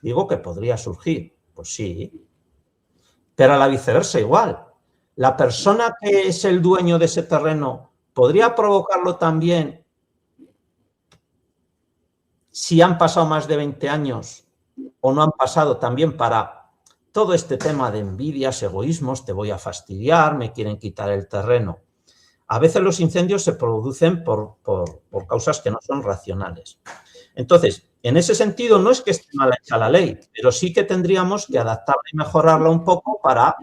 digo que podría surgir. Pues sí, pero a la viceversa igual. La persona que es el dueño de ese terreno podría provocarlo también si han pasado más de 20 años o no han pasado también para todo este tema de envidias, egoísmos, te voy a fastidiar, me quieren quitar el terreno. A veces los incendios se producen por causas que no son racionales. Entonces, en ese sentido, no es que esté mal hecha la ley, pero sí que tendríamos que adaptarla y mejorarla un poco para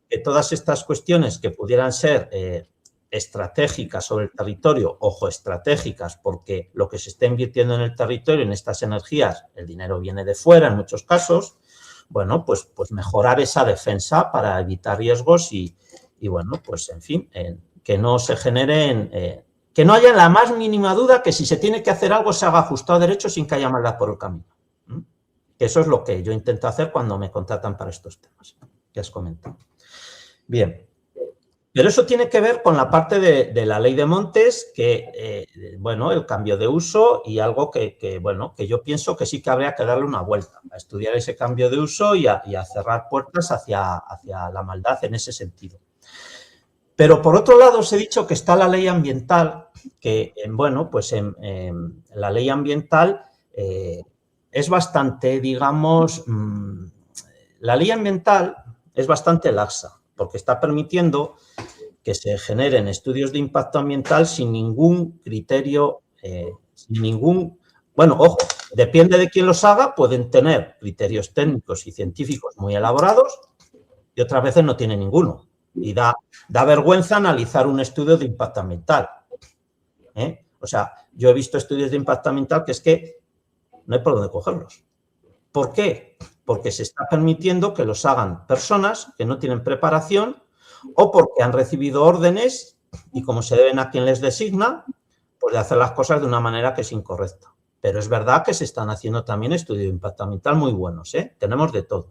que todas estas cuestiones que pudieran ser estratégicas sobre el territorio, ojo, estratégicas, porque lo que se está invirtiendo en el territorio, en estas energías, el dinero viene de fuera en muchos casos, bueno, pues mejorar esa defensa para evitar riesgos y bueno, pues en fin, que no se generen, que no haya la más mínima duda que si se tiene que hacer algo se haga ajustado a derecho sin que haya maldad por el camino. Que eso es lo que yo intento hacer cuando me contratan para estos temas que has comentado. Bien. Pero eso tiene que ver con la parte de la ley de montes, que, bueno, el cambio de uso y algo bueno, que yo pienso que sí que habría que darle una vuelta, a estudiar ese cambio de uso y a cerrar puertas hacia la maldad en ese sentido. Pero, por otro lado, os he dicho que está la ley ambiental, que, bueno, pues la ley ambiental es bastante, digamos, la ley ambiental es bastante laxa, porque está permitiendo que se generen estudios de impacto ambiental sin ningún criterio, bueno, ojo, depende de quién los haga, pueden tener criterios técnicos y científicos muy elaborados y otras veces no tienen ninguno. Y da vergüenza analizar un estudio de impacto ambiental. O sea, yo he visto estudios de impacto ambiental que es que no hay por dónde cogerlos. ¿Por qué? Porque se está permitiendo que los hagan personas que no tienen preparación o porque han recibido órdenes y como se deben a quien les designa, pues de hacer las cosas de una manera que es incorrecta. Pero es verdad que se están haciendo también estudios de impacto ambiental muy buenos, tenemos de todo.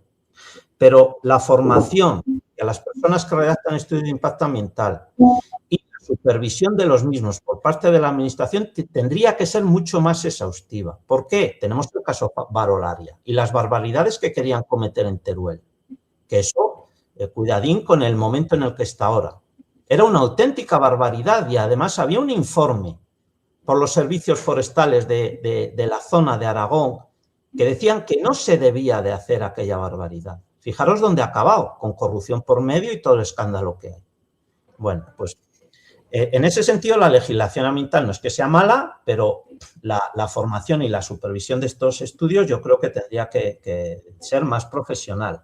Pero la formación a las personas que redactan estudios de impacto ambiental y la supervisión de los mismos por parte de la administración tendría que ser mucho más exhaustiva. ¿Por qué? Tenemos el caso Varo Olaria y las barbaridades que querían cometer en Teruel. Que eso, cuidadín con el momento en el que está ahora. Era una auténtica barbaridad y además había un informe por los servicios forestales de la zona de Aragón que decían que no se debía de hacer aquella barbaridad. Fijaros dónde ha acabado, con corrupción por medio y todo el escándalo que hay. Bueno, pues en ese sentido la legislación ambiental no es que sea mala, pero la formación y la supervisión de estos estudios yo creo que tendría que ser más profesional.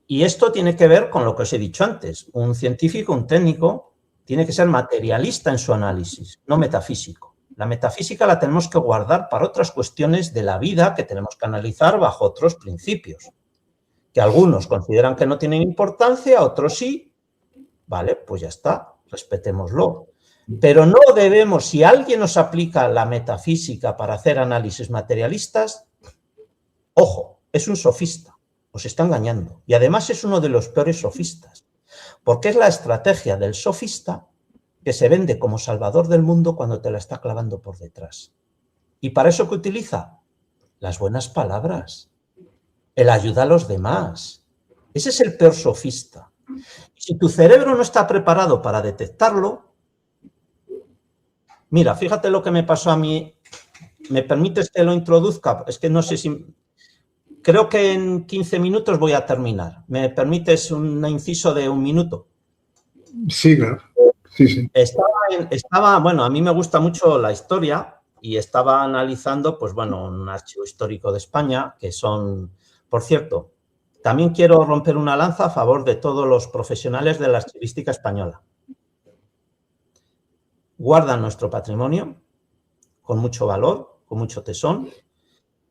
Y esto tiene que ver con lo que os he dicho antes. Un científico, un técnico, tiene que ser materialista en su análisis, no metafísico. La metafísica la tenemos que guardar para otras cuestiones de la vida que tenemos que analizar bajo otros principios. Que algunos consideran que no tienen importancia, otros sí. Vale, pues ya está, respetémoslo. Pero no debemos, si alguien nos aplica la metafísica para hacer análisis materialistas, ojo, es un sofista, os está engañando. Y además es uno de los peores sofistas, porque es la estrategia del sofista que se vende como salvador del mundo cuando te la está clavando por detrás. ¿Y para eso qué utiliza? Las buenas palabras, el ayuda a los demás. Ese es el peor sofista. Si tu cerebro no está preparado para detectarlo, mira, fíjate lo que me pasó a mí. ¿Me permites que lo introduzca? Es que no sé si... Creo que en 15 minutos voy a terminar. ¿Me permites un inciso de 1 minuto? Sí, claro. Sí, sí. Bueno, a mí me gusta mucho la historia y estaba analizando, pues bueno, un archivo histórico de España, que son, por cierto, también quiero romper una lanza a favor de todos los profesionales de la archivística española. Guardan nuestro patrimonio con mucho valor, con mucho tesón,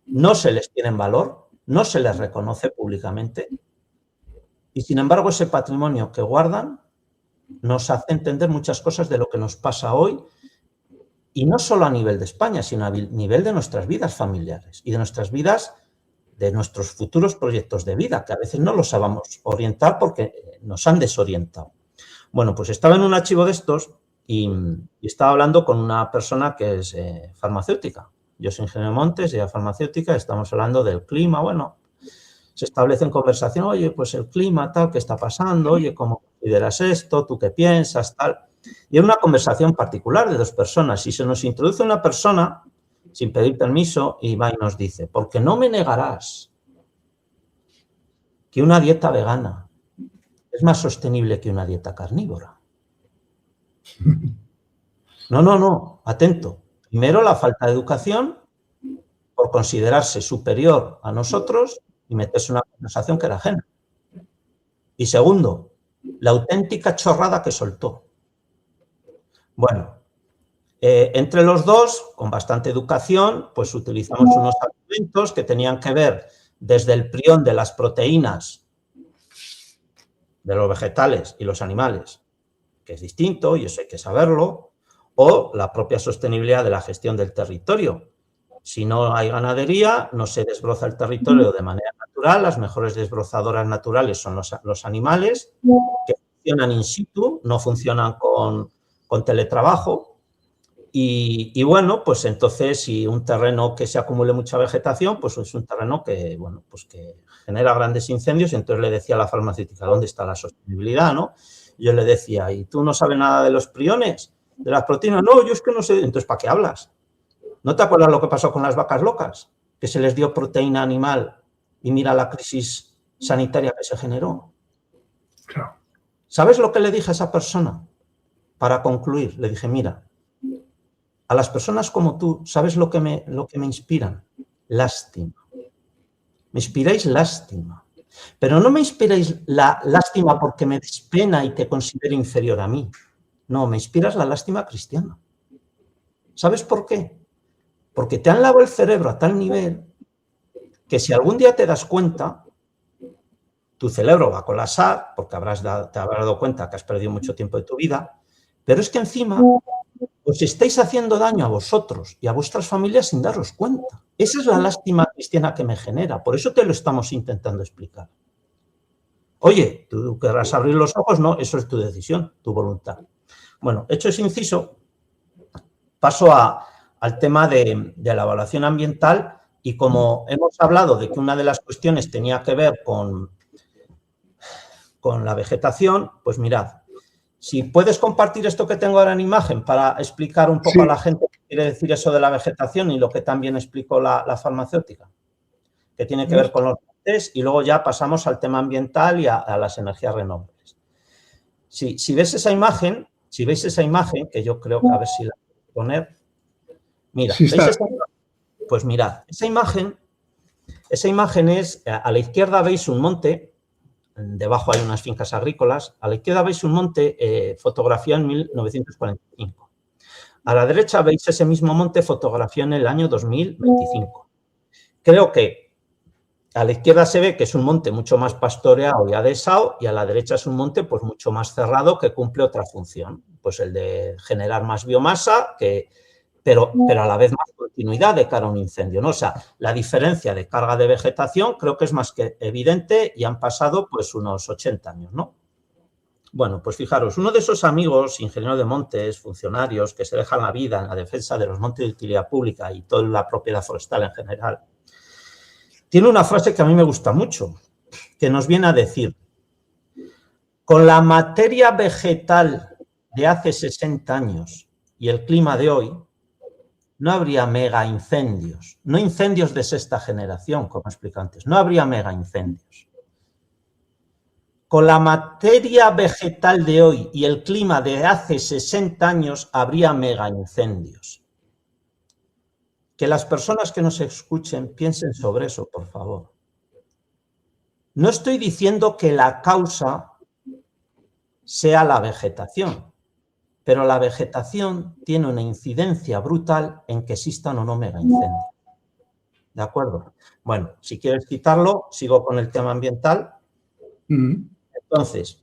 no se les tiene en valor, no se les reconoce públicamente y, sin embargo, ese patrimonio que guardan nos hace entender muchas cosas de lo que nos pasa hoy, y no solo a nivel de España, sino a nivel de nuestras vidas familiares y de nuestras vidas, de nuestros futuros proyectos de vida, que a veces no los sabemos orientar porque nos han desorientado. Bueno, pues estaba en un archivo de estos y estaba hablando con una persona que es farmacéutica. Yo soy ingeniero de montes, ella farmacéutica, estamos hablando del clima, bueno, se establece en conversación, oye, pues el clima, tal, ¿qué está pasando? Oye, ¿cómo consideras esto? ¿Tú qué piensas? Tal. Y era una conversación particular de 2 personas. Y se nos introduce una persona, sin pedir permiso, y va y nos dice, porque no me negarás que una dieta vegana es más sostenible que una dieta carnívora. No, atento. Primero, la falta de educación por considerarse superior a nosotros y meterse en una conversación que era ajena. Y segundo, la auténtica chorrada que soltó. Bueno, entre los dos, con bastante educación, pues utilizamos unos argumentos que tenían que ver desde el prión de las proteínas de los vegetales y los animales, que es distinto y eso hay que saberlo, o la propia sostenibilidad de la gestión del territorio. Si no hay ganadería, no se desbroza el territorio de manera natural. Las mejores desbrozadoras naturales son los animales, que funcionan in situ, no funcionan con teletrabajo. Y bueno, pues entonces, si un terreno que se acumule mucha vegetación, pues es un terreno que, bueno, pues que genera grandes incendios. Y entonces le decía a la farmacéutica, ¿dónde está la sostenibilidad, no? Yo le decía, ¿y tú no sabes nada de los priones, de las proteínas? No, yo es que no sé. Entonces, ¿para qué hablas? ¿No te acuerdas lo que pasó con las vacas locas? Que se les dio proteína animal y mira la crisis sanitaria que se generó. Claro. ¿Sabes lo que le dije a esa persona? Para concluir, le dije, mira, a las personas como tú, ¿sabes lo que me inspiran? Lástima. Me inspiráis lástima. Pero no me inspiráis la lástima porque me des pena y te considero inferior a mí. No, me inspiras la lástima cristiana. ¿Sabes por qué? Porque te han lavado el cerebro a tal nivel que si algún día te das cuenta, tu cerebro va a colapsar porque te habrás dado cuenta que has perdido mucho tiempo de tu vida, pero es que encima os estáis haciendo daño a vosotros y a vuestras familias sin daros cuenta. Esa es la lástima cristiana que me genera, por eso te lo estamos intentando explicar. Oye, tú querrás abrir los ojos, no, eso es tu decisión, tu voluntad. Bueno, hecho ese inciso, paso al tema de la evaluación ambiental y como hemos hablado de que una de las cuestiones tenía que ver con la vegetación, pues mirad, si puedes compartir esto que tengo ahora en imagen para explicar un poco a la gente qué quiere decir eso de la vegetación y lo que también explicó la farmacéutica, que tiene que ver con los montes y luego ya pasamos al tema ambiental y a las energías renovables. Si ves esa imagen, que yo creo que a ver si la puedo poner. Mira, sí, ¿veis esa imagen? Pues mirad, esa imagen es, a la izquierda veis un monte, debajo hay unas fincas agrícolas, a la izquierda veis un monte fotografiado en 1945. A la derecha veis ese mismo monte fotografiado en el año 2025. Creo que a la izquierda se ve que es un monte mucho más pastoreado y adhesado y a la derecha es un monte pues mucho más cerrado que cumple otra función, pues el de generar más biomasa, pero a la vez más continuidad de cara a un incendio, ¿no? O sea, la diferencia de carga de vegetación creo que es más que evidente y han pasado pues unos 80 años, ¿no? Bueno, pues fijaros, uno de esos amigos, ingenieros de montes, funcionarios que se dejan la vida en la defensa de los montes de utilidad pública y toda la propiedad forestal en general, tiene una frase que a mí me gusta mucho, que nos viene a decir, con la materia vegetal de hace 60 años y el clima de hoy, no habría mega incendios, no incendios de sexta generación, como expliqué antes, no habría mega incendios. Con la materia vegetal de hoy y el clima de hace 60 años habría mega incendios. Que las personas que nos escuchen piensen sobre eso, por favor. No estoy diciendo que la causa sea la vegetación, pero la vegetación tiene una incidencia brutal en que existan o no mega incendios. ¿De acuerdo? Bueno, si quieres citarlo, sigo con el tema ambiental. Entonces,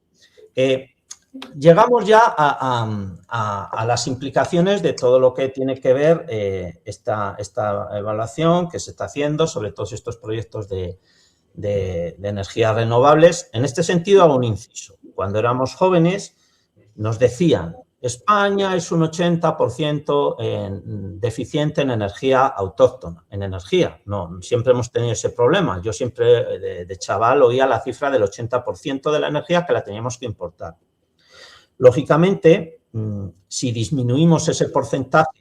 llegamos ya a las implicaciones de todo lo que tiene que ver esta evaluación que se está haciendo sobre todos estos proyectos de energías renovables. En este sentido, hago un inciso. Cuando éramos jóvenes, nos decían, España es un 80% deficiente en energía autóctona, en energía. No, siempre hemos tenido ese problema. Yo siempre de chaval oía la cifra del 80% de la energía que la teníamos que importar. Lógicamente, si disminuimos ese porcentaje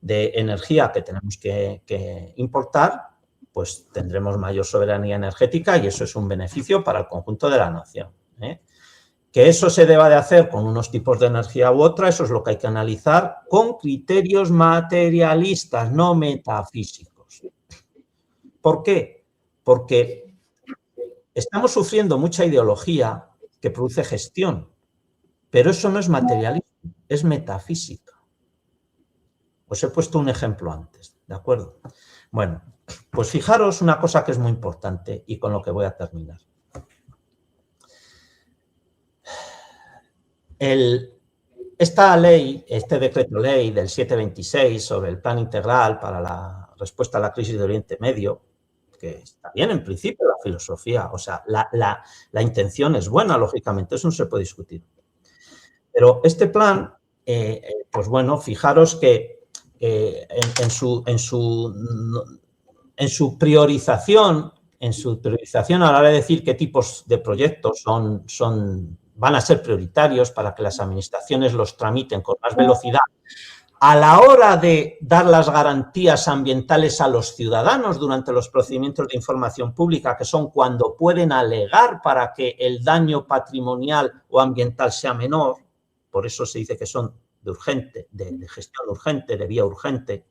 de energía que tenemos que importar, pues tendremos mayor soberanía energética y eso es un beneficio para el conjunto de la nación. Que eso se deba de hacer con unos tipos de energía u otra, eso es lo que hay que analizar con criterios materialistas, no metafísicos. ¿Por qué? Porque estamos sufriendo mucha ideología que produce gestión, pero eso no es materialismo, es metafísica. Os he puesto un ejemplo antes, ¿de acuerdo? Bueno, pues fijaros una cosa que es muy importante y con lo que voy a terminar. Esta ley, este decreto ley del 726 sobre el plan integral para la respuesta a la crisis de Oriente Medio, que está bien en principio la filosofía, o sea, la intención es buena, lógicamente, eso no se puede discutir. Pero este plan, pues bueno, fijaros que en su priorización a la hora de decir qué tipos de proyectos van a ser prioritarios para que las administraciones los tramiten con más velocidad, a la hora de dar las garantías ambientales a los ciudadanos durante los procedimientos de información pública, que son cuando pueden alegar para que el daño patrimonial o ambiental sea menor, por eso se dice que son de gestión urgente, de vía urgente,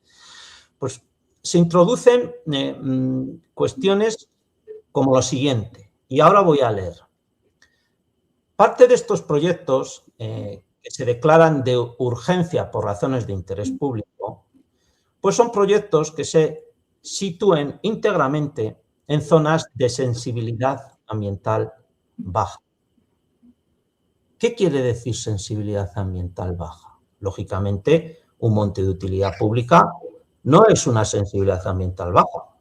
pues se introducen cuestiones como lo siguiente, y ahora voy a leer. Parte de estos proyectos que se declaran de urgencia por razones de interés público, pues son proyectos que se sitúen íntegramente en zonas de sensibilidad ambiental baja. ¿Qué quiere decir sensibilidad ambiental baja? Lógicamente, un monte de utilidad pública no es una sensibilidad ambiental baja.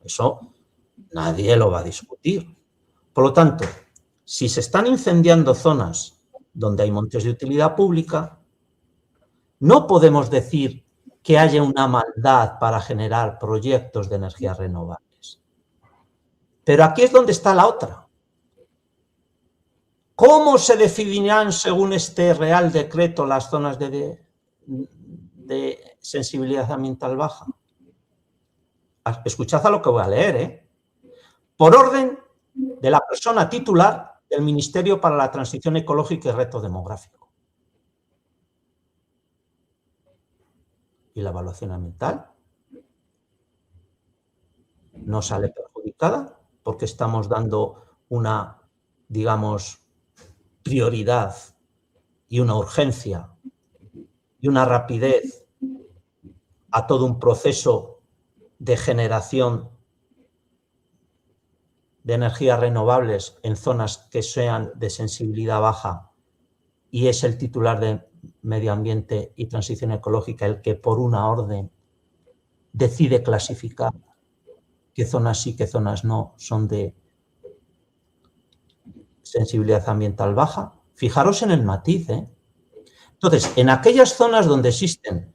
Eso nadie lo va a discutir. Por lo tanto, si se están incendiando zonas donde hay montes de utilidad pública, no podemos decir que haya una maldad para generar proyectos de energías renovables. Pero aquí es donde está la otra. ¿Cómo se definirán, según este Real Decreto, las zonas de sensibilidad ambiental baja? Escuchad a lo que voy a leer, Por orden de la persona titular del Ministerio para la Transición Ecológica y Reto Demográfico. ¿Y la evaluación ambiental? ¿No sale perjudicada porque estamos dando una, digamos, prioridad y una urgencia y una rapidez a todo un proceso de generación de energías renovables en zonas que sean de sensibilidad baja y es el titular de Medio Ambiente y Transición Ecológica el que por una orden decide clasificar qué zonas sí, qué zonas no son de sensibilidad ambiental baja? Fijaros en el matiz, Entonces, en aquellas zonas donde existen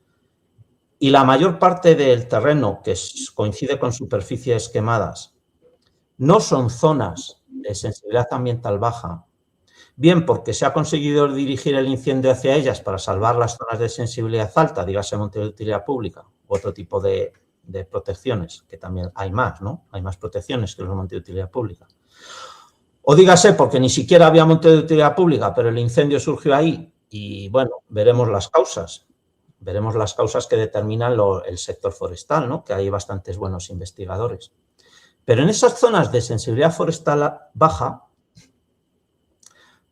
y la mayor parte del terreno que coincide con superficies quemadas no son zonas de sensibilidad ambiental baja, bien porque se ha conseguido dirigir el incendio hacia ellas para salvar las zonas de sensibilidad alta, dígase monte de utilidad pública, u otro tipo de protecciones, que también hay más, ¿no? Hay más protecciones que los montes de utilidad pública. O dígase porque ni siquiera había monte de utilidad pública, pero el incendio surgió ahí y, bueno, veremos las causas. Veremos las causas que determinan el sector forestal, ¿no? Que hay bastantes buenos investigadores. Pero en esas zonas de sensibilidad forestal baja,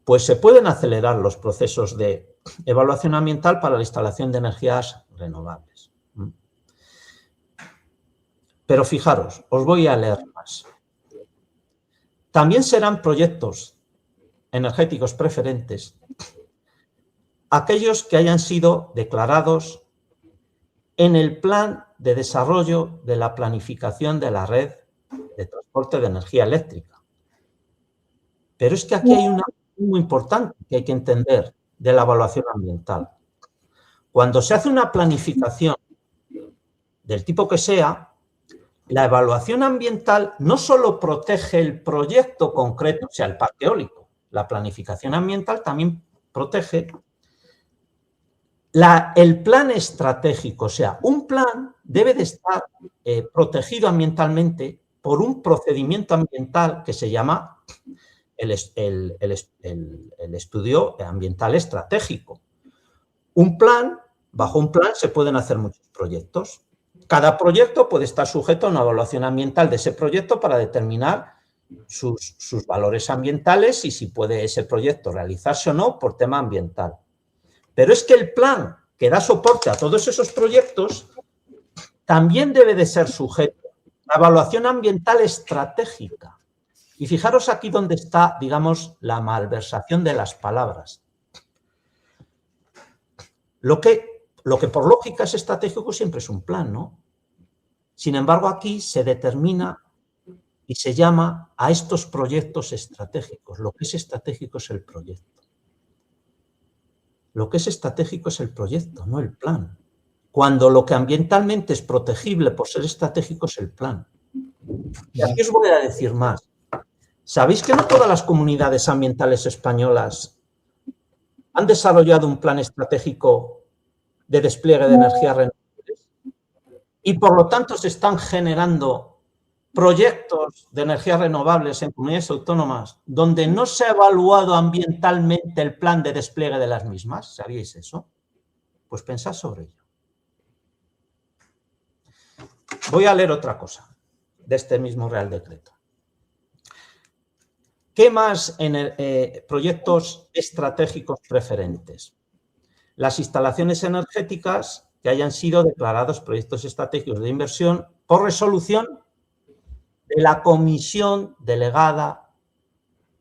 pues se pueden acelerar los procesos de evaluación ambiental para la instalación de energías renovables. Pero fijaros, os voy a leer más. También serán proyectos energéticos preferentes aquellos que hayan sido declarados en el plan de desarrollo de la planificación de la red de transporte de energía eléctrica. Pero es que aquí hay una muy importante que hay que entender de la evaluación ambiental. Cuando se hace una planificación del tipo que sea, la evaluación ambiental no solo protege el proyecto concreto, o sea, el parque eólico, la planificación ambiental también protege el plan estratégico, o sea, un plan debe de estar protegido ambientalmente por un procedimiento ambiental que se llama el estudio ambiental estratégico. Bajo un plan se pueden hacer muchos proyectos. Cada proyecto puede estar sujeto a una evaluación ambiental de ese proyecto para determinar sus valores ambientales y si puede ese proyecto realizarse o no por tema ambiental. Pero es que el plan que da soporte a todos esos proyectos también debe de ser sujeto a evaluación ambiental estratégica. Y fijaros aquí donde está, digamos, la malversación de las palabras. Lo que por lógica es estratégico siempre es un plan, ¿no? Sin embargo, aquí se determina y se llama a estos proyectos estratégicos. Lo que es estratégico es el proyecto. Lo que es estratégico es el proyecto, no el plan. Cuando lo que ambientalmente es protegible por ser estratégico es el plan. Y aquí os voy a decir más. ¿Sabéis que no todas las comunidades ambientales españolas han desarrollado un plan estratégico de despliegue de energías renovables? Y por lo tanto se están generando proyectos de energías renovables en comunidades autónomas donde no se ha evaluado ambientalmente el plan de despliegue de las mismas. ¿Sabíais eso? Pues pensad sobre ello. Voy a leer otra cosa de este mismo Real Decreto. ¿Qué más proyectos estratégicos preferentes? Las instalaciones energéticas que hayan sido declarados proyectos estratégicos de inversión por resolución de la Comisión Delegada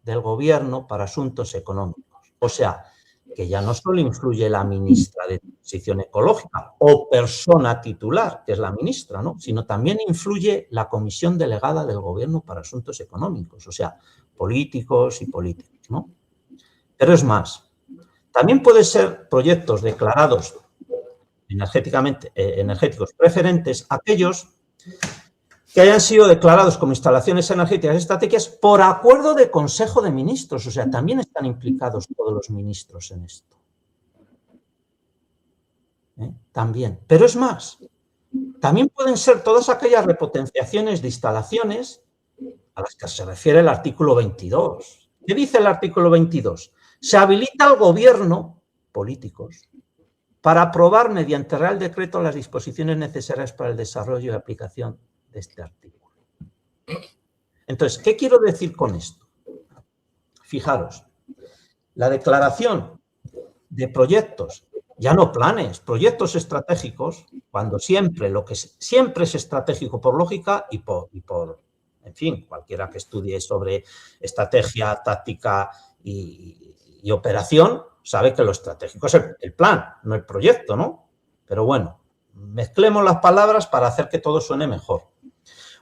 del Gobierno para Asuntos Económicos. O sea, que ya no solo influye la ministra de Transición Ecológica o persona titular, que es la ministra, ¿no? Sino también influye la Comisión Delegada del Gobierno para Asuntos Económicos, o sea, políticos y políticos, ¿no? Pero es más, también pueden ser proyectos declarados energéticos preferentes aquellos que hayan sido declarados como instalaciones energéticas estratégicas por acuerdo de Consejo de Ministros. O sea, también están implicados todos los ministros en esto. También. Pero es más, también pueden ser todas aquellas repotenciaciones de instalaciones a las que se refiere el artículo 22. ¿Qué dice el artículo 22? Se habilita al gobierno, políticos, para aprobar mediante Real Decreto las disposiciones necesarias para el desarrollo y aplicación de este artículo. Entonces, ¿qué quiero decir con esto? Fijaros, la declaración de proyectos, ya no planes, proyectos estratégicos, cuando siempre lo que siempre es estratégico por lógica y por en fin, cualquiera que estudie sobre estrategia, táctica y operación, sabe que lo estratégico es el plan, no el proyecto, ¿no? Pero bueno, mezclemos las palabras para hacer que todo suene mejor.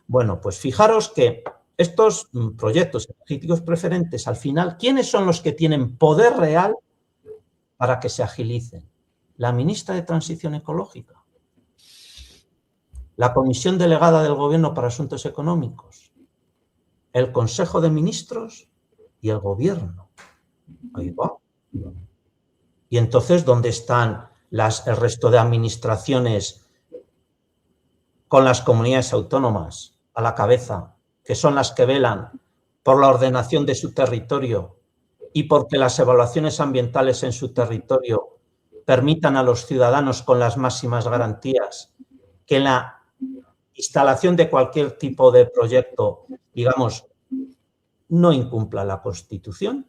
Bueno, pues fijaros que estos proyectos energéticos preferentes, al final, ¿quiénes son los que tienen poder real para que se agilicen? La ministra de Transición Ecológica, la Comisión Delegada del Gobierno para Asuntos Económicos, el Consejo de Ministros y el Gobierno. Ahí va. Y entonces, ¿dónde están el resto de administraciones con las comunidades autónomas a la cabeza, que son las que velan por la ordenación de su territorio y porque las evaluaciones ambientales en su territorio permitan a los ciudadanos con las máximas garantías que la instalación de cualquier tipo de proyecto, digamos, no incumpla la Constitución?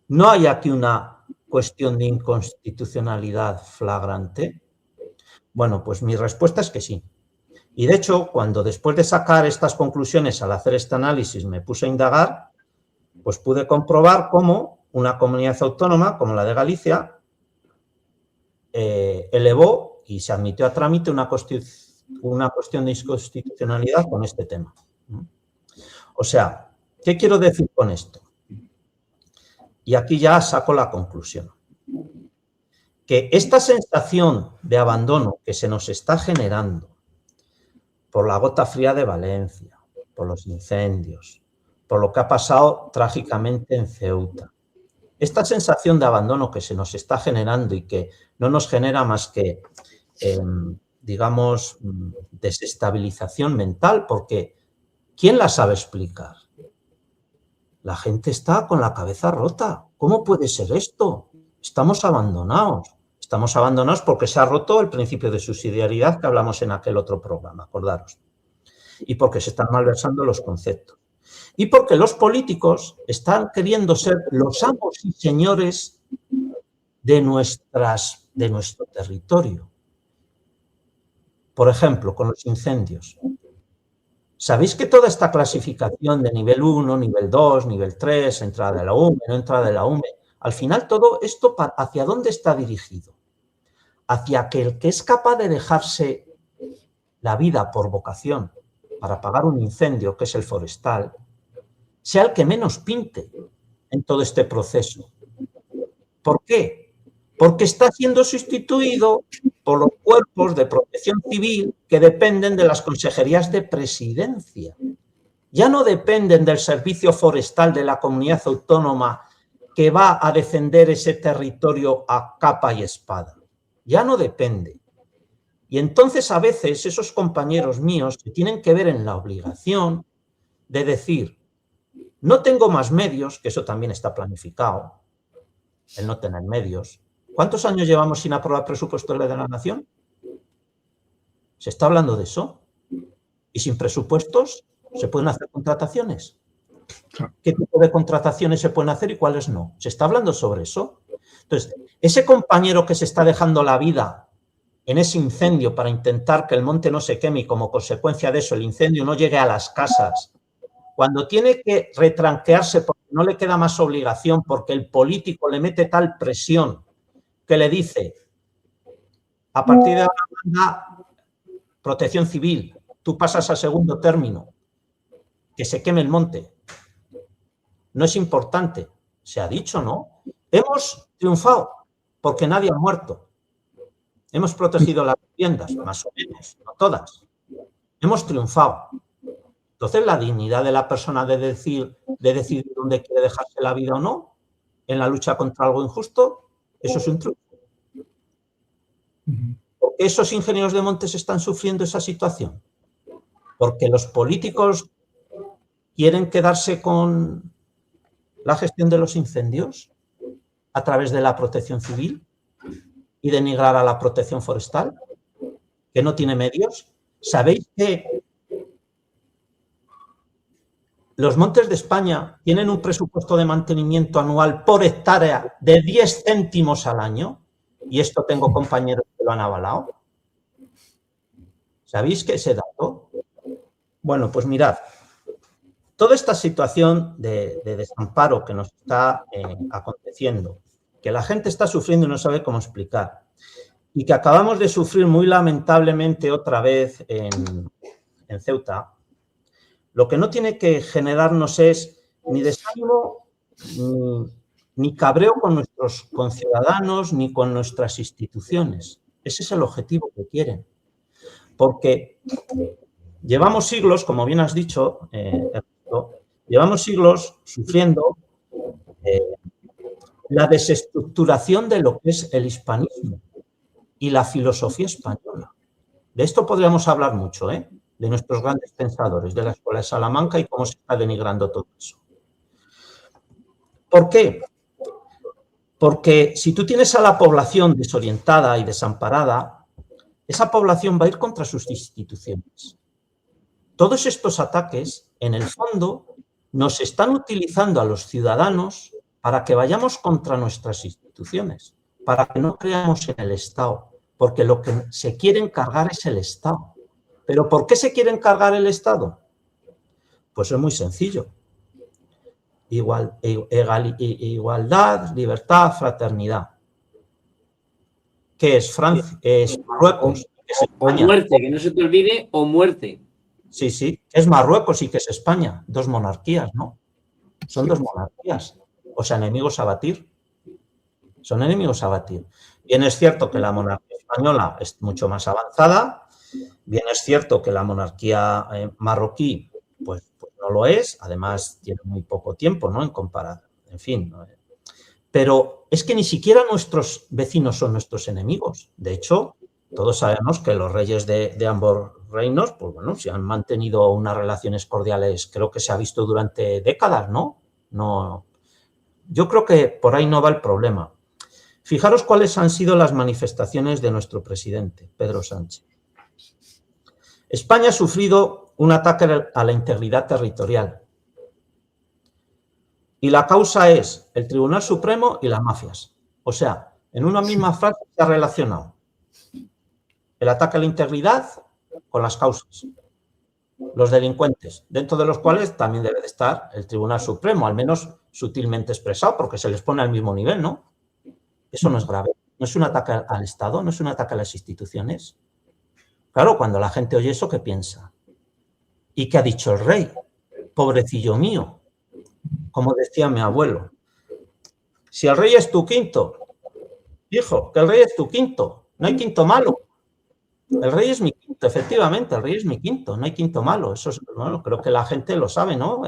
¿No hay aquí una cuestión de inconstitucionalidad flagrante? Bueno, pues mi respuesta es que sí. Y de hecho, cuando después de sacar estas conclusiones, al hacer este análisis, me puse a indagar, pues pude comprobar cómo una comunidad autónoma como la de Galicia elevó y se admitió a trámite una cuestión de inconstitucionalidad con este tema. O sea, ¿qué quiero decir con esto? Y aquí ya saco la conclusión. Que esta sensación de abandono que se nos está generando por la gota fría de Valencia, por los incendios, por lo que ha pasado trágicamente en Ceuta, esta sensación de abandono que se nos está generando y que no nos genera más que, digamos, desestabilización mental, porque ¿quién la sabe explicar? La gente está con la cabeza rota. ¿Cómo puede ser esto? Estamos abandonados. Estamos abandonados porque se ha roto el principio de subsidiariedad que hablamos en aquel otro programa, acordaros. Y porque se están malversando los conceptos. Y porque los políticos están queriendo ser los amos y señores de nuestro territorio. Por ejemplo, con los incendios. ¿Sabéis que toda esta clasificación de nivel 1, nivel 2, nivel 3, entrada de la UME, no entrada de la UME, al final todo esto, ¿hacia dónde está dirigido? Hacia que el que es capaz de dejarse la vida por vocación para apagar un incendio, que es el forestal, sea el que menos pinte en todo este proceso. ¿Por qué? Porque está siendo sustituido por los cuerpos de protección civil que dependen de las consejerías de presidencia. Ya no dependen del servicio forestal de la comunidad autónoma que va a defender ese territorio a capa y espada. Ya no depende. Y entonces a veces esos compañeros míos se tienen que ver en la obligación de decir, no tengo más medios, que eso también está planificado, el no tener medios. ¿Cuántos años llevamos sin aprobar presupuestos de la Nación? ¿Se está hablando de eso? ¿Y sin presupuestos se pueden hacer contrataciones? ¿Qué tipo de contrataciones se pueden hacer y cuáles no? ¿Se está hablando sobre eso? Entonces, ese compañero que se está dejando la vida en ese incendio para intentar que el monte no se queme y como consecuencia de eso el incendio no llegue a las casas, cuando tiene que retranquearse porque no le queda más obligación, porque el político le mete tal presión que le dice, a partir de ahora, protección civil, tú pasas al segundo término, que se queme el monte. No es importante, se ha dicho, ¿no? Hemos triunfado porque nadie ha muerto. Hemos protegido las viviendas, más o menos, no todas. Hemos triunfado. Entonces, la dignidad de la persona de decidir dónde quiere dejarse la vida o no, en la lucha contra algo injusto, eso es un triunfo. ¿Por qué esos ingenieros de montes están sufriendo esa situación? Porque los políticos quieren quedarse con la gestión de los incendios a través de la protección civil y denigrar a la protección forestal, que no tiene medios. ¿Sabéis que los montes de España tienen un presupuesto de mantenimiento anual por hectárea de 10 céntimos al año? Y esto tengo compañeros que lo han avalado. ¿Sabéis que ese dato? Bueno, pues mirad, toda esta situación de desamparo que nos está aconteciendo, que la gente está sufriendo y no sabe cómo explicar, y que acabamos de sufrir muy lamentablemente otra vez en Ceuta, lo que no tiene que generarnos es ni desánimo ni cabreo con nuestros conciudadanos ni con nuestras instituciones. Ese es el objetivo que quieren. Porque llevamos siglos, como bien has dicho, llevamos siglos sufriendo la desestructuración de lo que es el hispanismo y la filosofía española. De esto podríamos hablar mucho, de nuestros grandes pensadores, de la Escuela de Salamanca y cómo se está denigrando todo eso. ¿Por qué? Porque si tú tienes a la población desorientada y desamparada, esa población va a ir contra sus instituciones. Todos estos ataques, en el fondo, nos están utilizando a los ciudadanos para que vayamos contra nuestras instituciones, para que no creamos en el Estado, porque lo que se quiere cargar es el Estado. ¿Pero por qué se quiere cargar el Estado? Pues es muy sencillo. Igualdad, libertad, fraternidad. ¿Qué es Francia? Es Marruecos. Es o muerte, que no se te olvide, o muerte. Sí, sí, es Marruecos y que es España. Dos monarquías, ¿no? Son dos monarquías. O sea, enemigos a batir. Son enemigos a batir. Bien es cierto que la monarquía española es mucho más avanzada. Bien es cierto que la monarquía marroquí, pues no lo es. Además, tiene muy poco tiempo, ¿no? En comparación. En fin. Pero es que ni siquiera nuestros vecinos son nuestros enemigos. De hecho, todos sabemos que los reyes de ambos reinos, pues bueno, se han mantenido unas relaciones cordiales, creo que se ha visto durante décadas, ¿no? Yo creo que por ahí no va el problema. Fijaros cuáles han sido las manifestaciones de nuestro presidente, Pedro Sánchez. España ha sufrido un ataque a la integridad territorial. Y la causa es el Tribunal Supremo y las mafias. O sea, en una misma frase se ha relacionado el ataque a la integridad con las causas, los delincuentes, dentro de los cuales también debe de estar el Tribunal Supremo, al menos sutilmente expresado, porque se les pone al mismo nivel, ¿no? Eso no es grave, no es un ataque al Estado, no es un ataque a las instituciones. Claro, cuando la gente oye eso, ¿qué piensa? ¿Y qué ha dicho el rey? Pobrecillo mío, como decía mi abuelo. Si el rey es tu quinto, hijo, que el rey es tu quinto, no hay quinto malo. El rey es mi quinto, efectivamente, el rey es mi quinto, no hay quinto malo. Eso es, bueno, creo que la gente lo sabe, ¿no?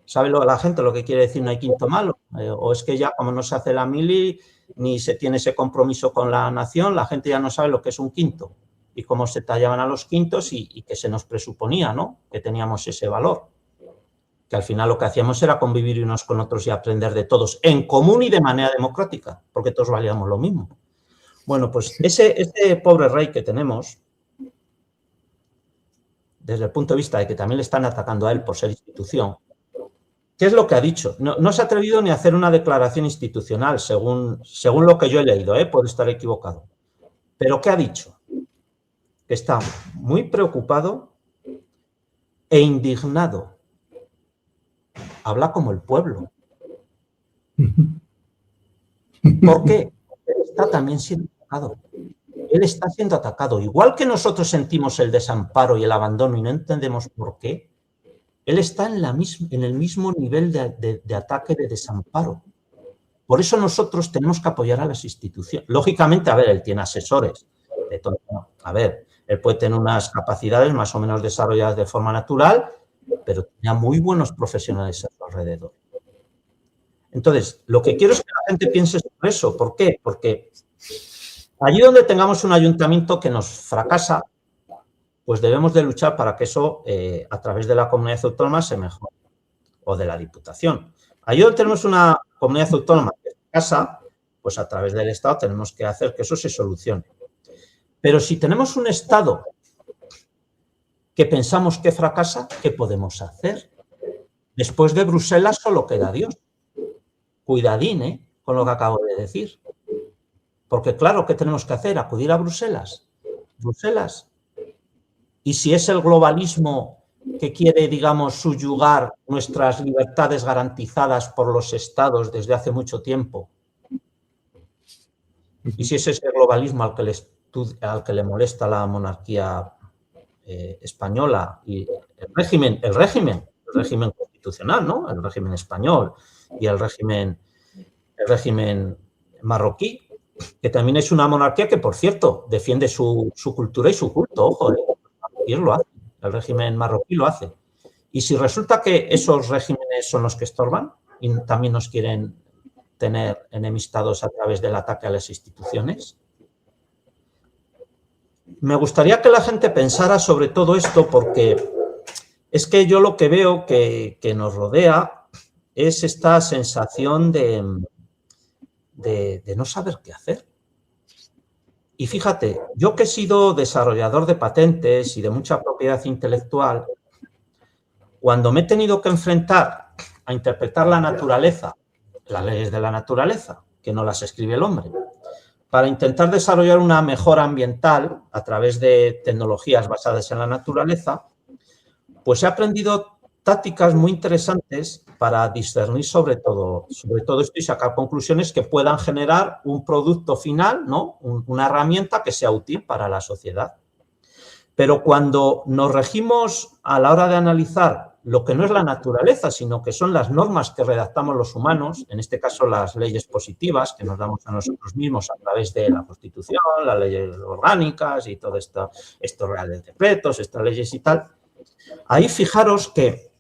¿Sabe la gente lo que quiere decir no hay quinto malo? O es que ya como no se hace la mili ni se tiene ese compromiso con la nación, la gente ya no sabe lo que es un quinto y cómo se tallaban a los quintos y que se nos presuponía, ¿no? Que teníamos ese valor. Que al final lo que hacíamos era convivir unos con otros y aprender de todos, en común y de manera democrática, porque todos valíamos lo mismo. Bueno, pues ese pobre rey que tenemos, desde el punto de vista de que también le están atacando a él por ser institución, ¿qué es lo que ha dicho? No se ha atrevido ni a hacer una declaración institucional, según lo que yo he leído, puedo estar equivocado. Pero ¿qué ha dicho? Que está muy preocupado e indignado. Habla como el pueblo. ¿Por qué? Él está también siendo atacado. Él está siendo atacado. Igual que nosotros sentimos el desamparo y el abandono y no entendemos por qué, él está en el mismo nivel de ataque, de desamparo. Por eso nosotros tenemos que apoyar a las instituciones. Lógicamente, a ver, él tiene asesores. De todo. A ver, él puede tener unas capacidades más o menos desarrolladas de forma natural, pero tenía muy buenos profesionales a su alrededor. Entonces, lo que quiero es que la gente piense sobre eso. ¿Por qué? Porque allí donde tengamos un ayuntamiento que nos fracasa, pues debemos de luchar para que eso, a través de la comunidad autónoma, se mejore, o de la Diputación. Allí donde tenemos una comunidad autónoma que fracasa, pues a través del Estado tenemos que hacer que eso se solucione. Pero si tenemos un Estado que pensamos que fracasa, ¿qué podemos hacer? Después de Bruselas solo queda Dios. Cuidadín, con lo que acabo de decir. Porque claro, ¿qué tenemos que hacer? ¿Acudir a Bruselas? Bruselas. Y si es el globalismo que quiere, digamos, subyugar nuestras libertades garantizadas por los estados desde hace mucho tiempo, y si es ese globalismo al que le molesta la monarquía española y el régimen constitucional, ¿no? El régimen español y el régimen marroquí, que también es una monarquía que, por cierto, defiende su cultura y su culto, ojo, el régimen marroquí lo hace. Y si resulta que esos regímenes son los que estorban, y también nos quieren tener enemistados a través del ataque a las instituciones. Me gustaría que la gente pensara sobre todo esto, porque es que yo lo que veo que nos rodea es esta sensación de no saber qué hacer. Y fíjate, yo que he sido desarrollador de patentes y de mucha propiedad intelectual, cuando me he tenido que enfrentar a interpretar la naturaleza, las leyes de la naturaleza, que no las escribe el hombre, para intentar desarrollar una mejora ambiental a través de tecnologías basadas en la naturaleza, pues he aprendido tácticas muy interesantes para discernir sobre todo esto y sacar conclusiones que puedan generar un producto final, ¿no? Una herramienta que sea útil para la sociedad. Pero cuando nos regimos a la hora de analizar lo que no es la naturaleza, sino que son las normas que redactamos los humanos, en este caso las leyes positivas que nos damos a nosotros mismos a través de la Constitución, las leyes orgánicas y todo esto, estos reales decretos, estas leyes y tal, ahí fijaros que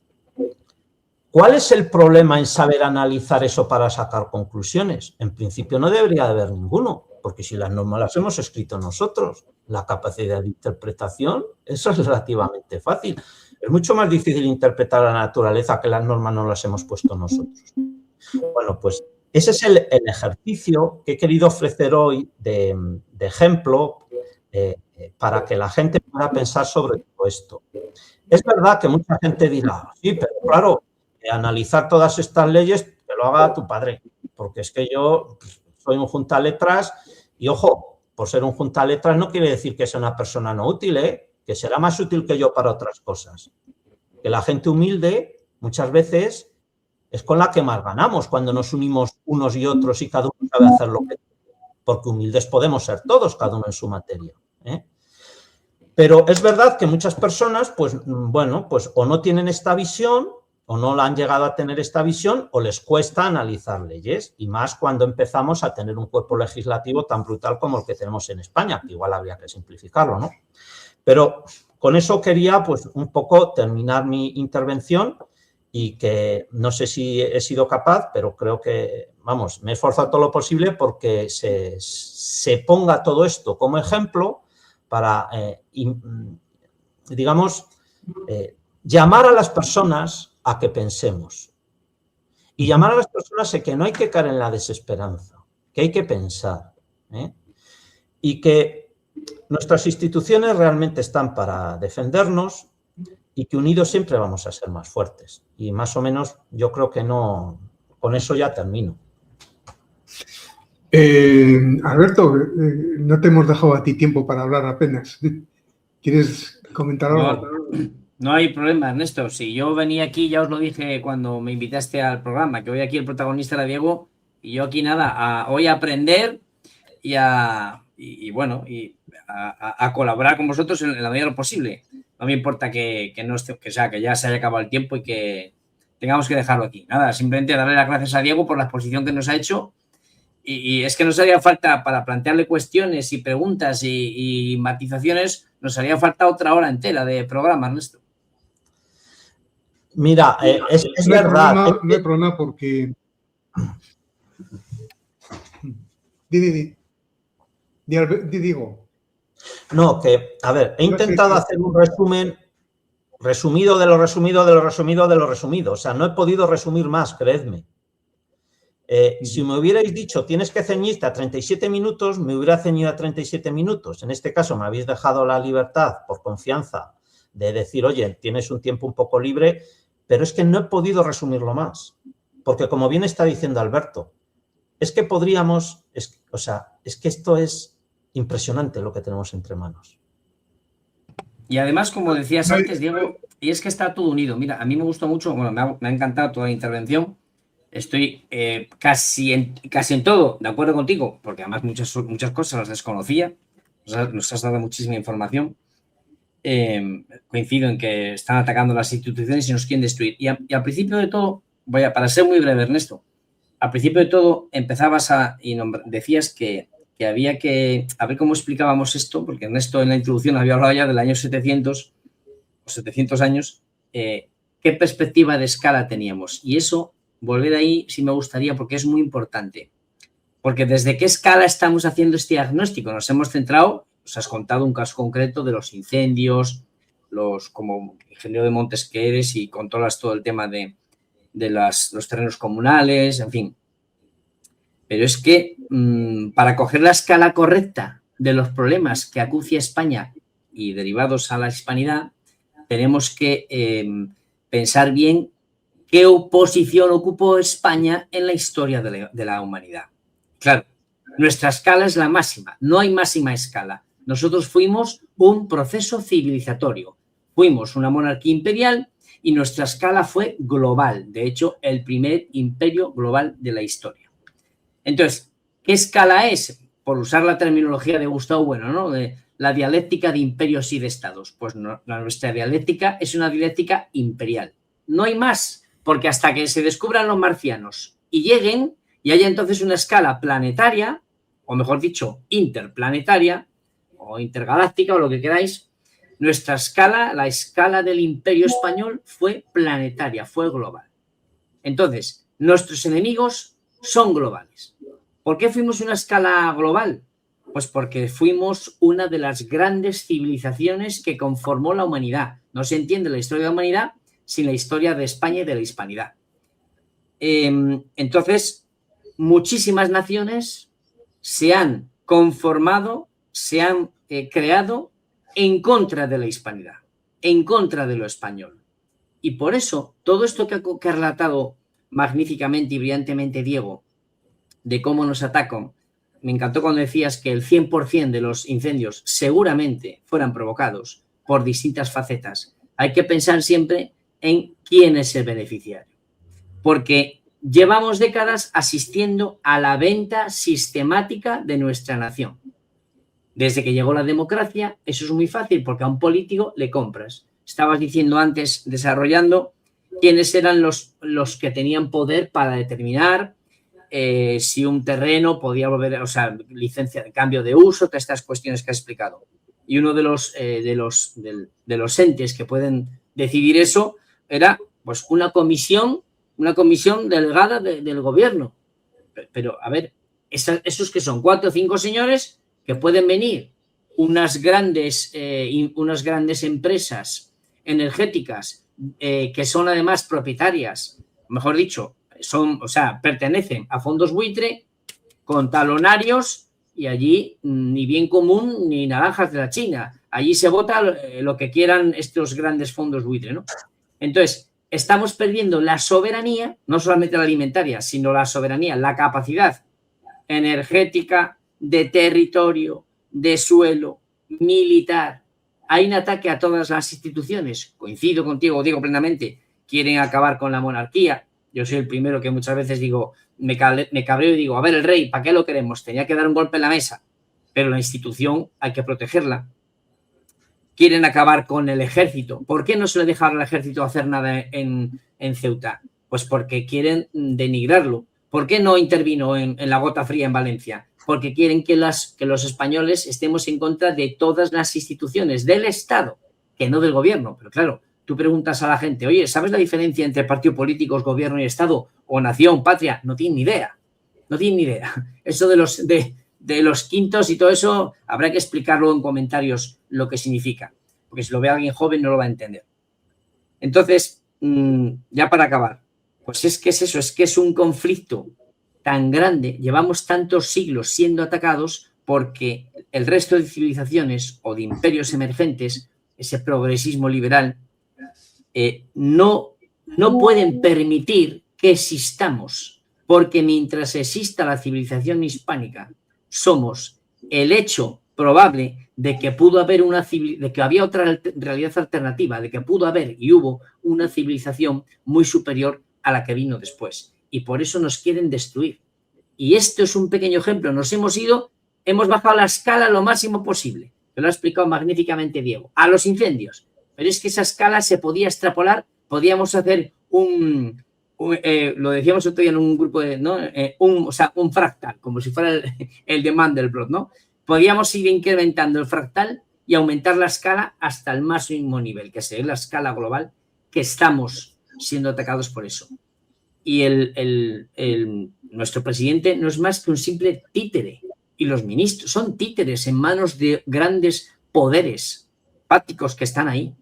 ¿cuál es el problema en saber analizar eso para sacar conclusiones? En principio no debería de haber ninguno, porque si las normas las hemos escrito nosotros, la capacidad de interpretación, eso es relativamente fácil. Es mucho más difícil interpretar la naturaleza que las normas no las hemos puesto nosotros. Bueno, pues ese es el ejercicio que he querido ofrecer hoy de ejemplo para que la gente pueda pensar sobre todo esto. Es verdad que mucha gente dirá, sí, pero claro, analizar todas estas leyes que lo haga tu padre, porque es que yo soy un juntaletras y, ojo, por ser un juntaletras no quiere decir que sea una persona no útil, que será más útil que yo para otras cosas. Que la gente humilde muchas veces es con la que más ganamos cuando nos unimos unos y otros y cada uno sabe hacer lo que quiere, porque humildes podemos ser todos, cada uno en su materia. Pero es verdad que muchas personas, pues bueno, pues o no tienen esta visión o no la han llegado a tener esta visión o les cuesta analizar leyes, y más cuando empezamos a tener un cuerpo legislativo tan brutal como el que tenemos en España, que igual habría que simplificarlo, ¿no? Pero con eso quería pues un poco terminar mi intervención y que no sé si he sido capaz, pero creo que, vamos, me he esforzado todo lo posible porque se ponga todo esto como ejemplo para, digamos, llamar a las personas a que pensemos. Y llamar a las personas a que no hay que caer en la desesperanza, que hay que pensar. Y que nuestras instituciones realmente están para defendernos y que unidos siempre vamos a ser más fuertes. Y más o menos yo creo que no, con eso ya termino. Alberto, no te hemos dejado a ti tiempo para hablar apenas. ¿Quieres comentar algo? No hay problema, Ernesto. Si yo venía aquí, ya os lo dije cuando me invitaste al programa, que hoy aquí el protagonista era Diego, y yo aquí nada, hoy a aprender y a colaborar con vosotros en la medida de lo posible. No me importa que ya se haya acabado el tiempo y que tengamos que dejarlo aquí. Nada, simplemente darle las gracias a Diego por la exposición que nos ha hecho. Y es que nos haría falta, para plantearle cuestiones y preguntas y matizaciones, nos haría falta otra hora entera de programa, Ernesto. Mira, es verdad. No hay problema porque... Digo. No, que, a ver, he intentado hacer un resumen resumido de lo resumido de lo resumido de lo resumido. O sea, no he podido resumir más, creedme. Si me hubierais dicho tienes que ceñirte a 37 minutos, me hubiera ceñido a 37 minutos. En este caso me habéis dejado la libertad por confianza de decir, oye, tienes un tiempo un poco libre, pero es que no he podido resumirlo más. Porque como bien está diciendo Alberto, es que podríamos, es que esto es impresionante lo que tenemos entre manos. Y además, como decías antes, Diego, y es que está todo unido. Mira, a mí me gustó mucho, bueno, me ha encantado toda la intervención. Estoy casi en todo de acuerdo contigo, porque además muchas cosas las desconocía. Nos has dado muchísima información. Coincido en que están atacando las instituciones y nos quieren destruir. Y al principio de todo, para ser muy breve, Ernesto, al principio de todo empezabas decías que había que, a ver cómo explicábamos esto, porque Ernesto en la introducción había hablado ya del año 700 o 700 años, qué perspectiva de escala teníamos. Y eso volver ahí sí me gustaría, porque es muy importante. Porque desde qué escala estamos haciendo este diagnóstico. Nos hemos centrado, os has contado un caso concreto de los incendios, como ingeniero de montes que eres y controlas todo el tema de los terrenos comunales, en fin. Pero es que para coger la escala correcta de los problemas que acucia España y derivados a la hispanidad, tenemos que pensar bien qué posición ocupó España en la historia de la humanidad. Claro, nuestra escala es la máxima, no hay máxima escala. Nosotros fuimos un proceso civilizatorio, fuimos una monarquía imperial y nuestra escala fue global, de hecho, el primer imperio global de la historia. Entonces, ¿qué escala es? Por usar la terminología de Gustavo Bueno, ¿no? De la dialéctica de imperios y de estados. Pues no, nuestra dialéctica es una dialéctica imperial. No hay más, porque hasta que se descubran los marcianos y lleguen y haya entonces una escala planetaria, o mejor dicho, interplanetaria, o intergaláctica, o lo que queráis, nuestra escala, la escala del imperio español, fue planetaria, fue global. Entonces, nuestros enemigos son globales. ¿Por qué fuimos una escala global? Pues porque fuimos una de las grandes civilizaciones que conformó la humanidad. No se entiende la historia de la humanidad sin la historia de España y de la hispanidad. Entonces, muchísimas naciones se han conformado, se han creado en contra de la hispanidad, en contra de lo español. Y por eso, todo esto que ha relatado magníficamente y brillantemente Diego, de cómo nos atacan, me encantó cuando decías que el 100% de los incendios seguramente fueran provocados por distintas facetas. Hay que pensar siempre en quién es el beneficiario. Porque llevamos décadas asistiendo a la venta sistemática de nuestra nación. Desde que llegó la democracia, eso es muy fácil porque a un político le compras. Estabas diciendo antes, desarrollando, quiénes eran los que tenían poder para determinar si un terreno podía volver, o sea, licencia de cambio de uso, todas estas cuestiones que has explicado. Y uno de los entes que pueden decidir eso era pues una comisión delegada del gobierno. Pero, a ver, esos que son 4 o 5 señores que pueden venir unas grandes empresas energéticas que son además propietarias, mejor dicho, pertenecen a fondos buitre con talonarios y allí ni bien común ni naranjas de la China. Allí se vota lo que quieran estos grandes fondos buitre, ¿no? Entonces, estamos perdiendo la soberanía, no solamente la alimentaria, sino la soberanía, la capacidad energética, de territorio, de suelo, militar. Hay un ataque a todas las instituciones. Coincido contigo, digo plenamente, quieren acabar con la monarquía. Yo soy el primero que muchas veces digo, me cabreo y digo, a ver, el rey, ¿para qué lo queremos? Tenía que dar un golpe en la mesa, pero la institución hay que protegerla. Quieren acabar con el ejército. ¿Por qué no se le deja al ejército hacer nada en Ceuta? Pues porque quieren denigrarlo. ¿Por qué no intervino en la gota fría en Valencia? Porque quieren que los españoles estemos en contra de todas las instituciones del Estado, que no del gobierno. Pero claro, tú preguntas a la gente, oye, ¿sabes la diferencia entre partidos políticos, gobierno y Estado? O nación, patria. No tienen ni idea. No tienen ni idea. Eso de los quintos y todo eso, habrá que explicarlo en comentarios lo que significa. Porque si lo ve alguien joven no lo va a entender. Entonces, ya para acabar, pues es que es eso, es que es un conflicto tan grande, llevamos tantos siglos siendo atacados porque el resto de civilizaciones o de imperios emergentes, ese progresismo liberal, no pueden permitir que existamos, porque mientras exista la civilización hispánica, somos el hecho probable de que pudo haber de que había otra realidad alternativa, de que pudo haber y hubo una civilización muy superior a la que vino después. Y por eso nos quieren destruir. Y esto es un pequeño ejemplo. Nos hemos bajado la escala lo máximo posible. Que lo ha explicado magníficamente Diego. A los incendios. Pero es que esa escala se podía extrapolar. Podíamos hacer lo decíamos otro día en un grupo ¿no? Un fractal, como si fuera el de Mandelbrot, ¿no? Podíamos ir incrementando el fractal y aumentar la escala hasta el máximo nivel, que sería la escala global, que estamos siendo atacados por eso. y nuestro presidente no es más que un simple títere, y los ministros son títeres en manos de grandes poderes fácticos que están ahí.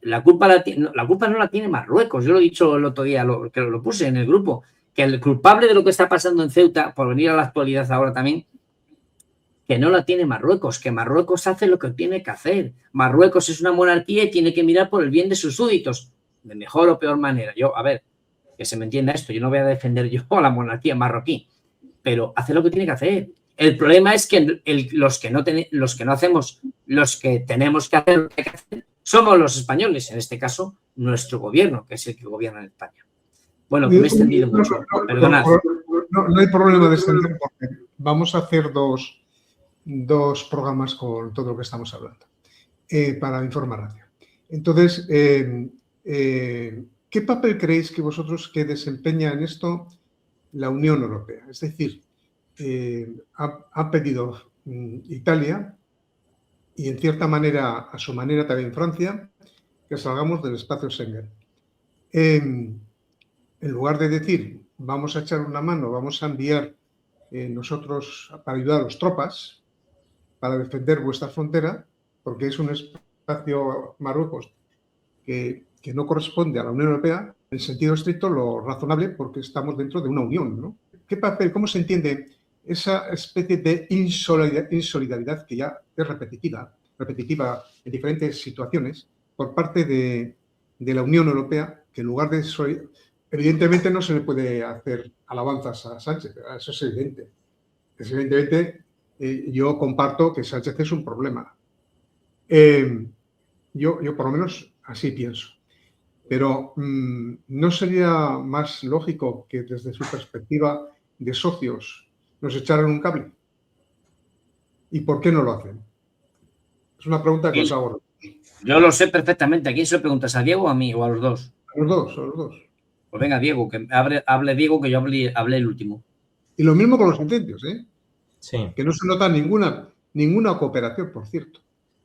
La culpa no la tiene Marruecos. Yo lo he dicho el otro día, que lo puse en el grupo, que el culpable de lo que está pasando en Ceuta, por venir a la actualidad ahora también, que no la tiene Marruecos, que Marruecos hace lo que tiene que hacer. Marruecos es una monarquía y tiene que mirar por el bien de sus súbditos, de mejor o peor manera. A ver, que se me entienda esto, yo no voy a defender yo a la monarquía marroquí, pero hace lo que tiene que hacer. El problema es que los que no hacemos, los que tenemos que hacer lo que hay que hacer, somos los españoles, en este caso, nuestro gobierno, que es el que gobierna en España. Bueno, que me he extendido mucho, perdonad. No hay problema de extender, porque vamos a hacer dos programas con todo lo que estamos hablando, para informar radio. Entonces, ¿qué papel creéis que vosotros que desempeña en esto la Unión Europea? Es decir, ha pedido Italia y en cierta manera, a su manera también Francia, que salgamos del espacio Schengen. En lugar de decir, vamos a echar una mano, vamos a enviar nosotros para ayudar a las tropas para defender vuestra frontera, porque es un espacio Marruecos que no corresponde a la Unión Europea, en el sentido estricto, lo razonable, porque estamos dentro de una unión, ¿no? ¿Qué papel, cómo se entiende esa especie de insolidaridad que ya es repetitiva en diferentes situaciones por parte de la Unión Europea, que en lugar de... Evidentemente no se le puede hacer alabanzas a Sánchez, eso es evidente. Evidentemente, yo comparto que Sánchez es un problema. Yo por lo menos así pienso. Pero ¿no sería más lógico que desde su perspectiva de socios nos echaran un cable? ¿Y por qué no lo hacen? Es una pregunta que os hago. Yo lo sé perfectamente. ¿A quién se lo preguntas? ¿A Diego o a mí o a los dos? A los dos. Pues venga, Diego, que hable Diego, que yo hablé el último. Y lo mismo con los incendios, ¿eh? Sí. Que no se nota ninguna cooperación, por cierto.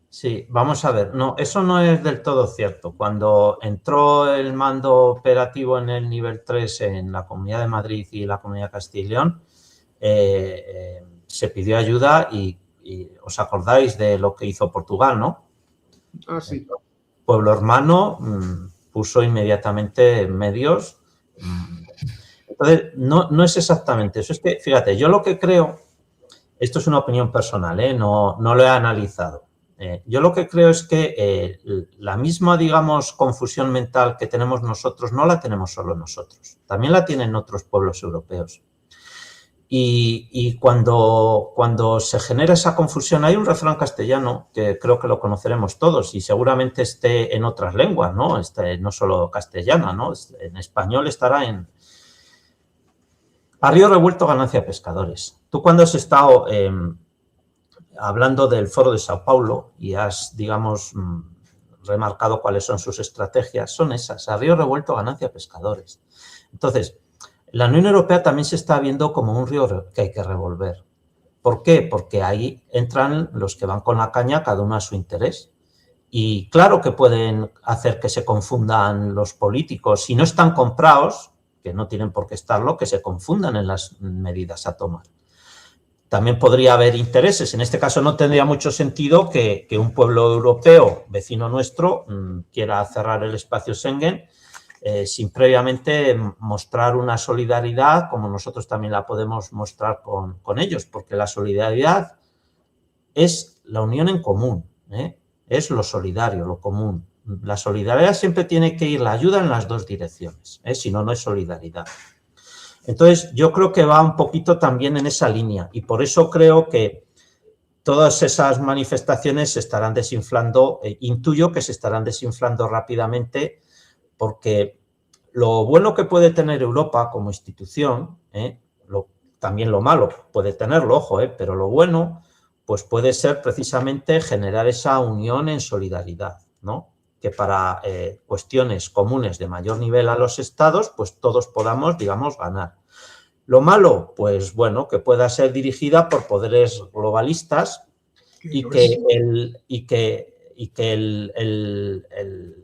Sí, vamos a ver. No, eso no es del todo cierto. Cuando entró el mando operativo en el nivel 3 en la Comunidad de Madrid y la Comunidad de Castilla y León, se pidió ayuda y os acordáis de lo que hizo Portugal, ¿no? Ah, sí. Pueblo Hermano puso inmediatamente medios. Entonces, no es exactamente eso. Es que, fíjate, yo lo que creo, esto es una opinión personal, no lo he analizado. Yo lo que creo es que la misma, digamos, confusión mental que tenemos nosotros, no la tenemos solo nosotros. También la tienen otros pueblos europeos. Y cuando se genera esa confusión, hay un refrán castellano que creo que lo conoceremos todos y seguramente esté en otras lenguas, ¿no? No solo castellana, ¿no? En español estará en... A río revuelto, ganancia de pescadores. Tú cuando has estado hablando del Foro de Sao Paulo y has, digamos, remarcado cuáles son sus estrategias, son esas, a río revuelto, ganancia de pescadores. Entonces, la Unión Europea también se está viendo como un río que hay que revolver. ¿Por qué? Porque ahí entran los que van con la caña, cada uno a su interés. Y claro que pueden hacer que se confundan los políticos. Si no están comprados, que no tienen por qué estarlo, que se confundan en las medidas a tomar. También podría haber intereses. En este caso no tendría mucho sentido que un pueblo europeo, vecino nuestro, quiera cerrar el espacio Schengen sin previamente mostrar una solidaridad como nosotros también la podemos mostrar con ellos, porque la solidaridad es la unión en común, es lo solidario, lo común. La solidaridad siempre tiene que ir, la ayuda en las dos direcciones, si no, no es solidaridad. Entonces, yo creo que va un poquito también en esa línea y por eso creo que todas esas manifestaciones se estarán desinflando, intuyo que se estarán desinflando rápidamente porque lo bueno que puede tener Europa como institución, también lo malo puede tenerlo, ojo, pero lo bueno pues puede ser precisamente generar esa unión en solidaridad, ¿no? Que para cuestiones comunes de mayor nivel a los estados, pues todos podamos, digamos, ganar. Lo malo, pues bueno, que pueda ser dirigida por poderes globalistas y que el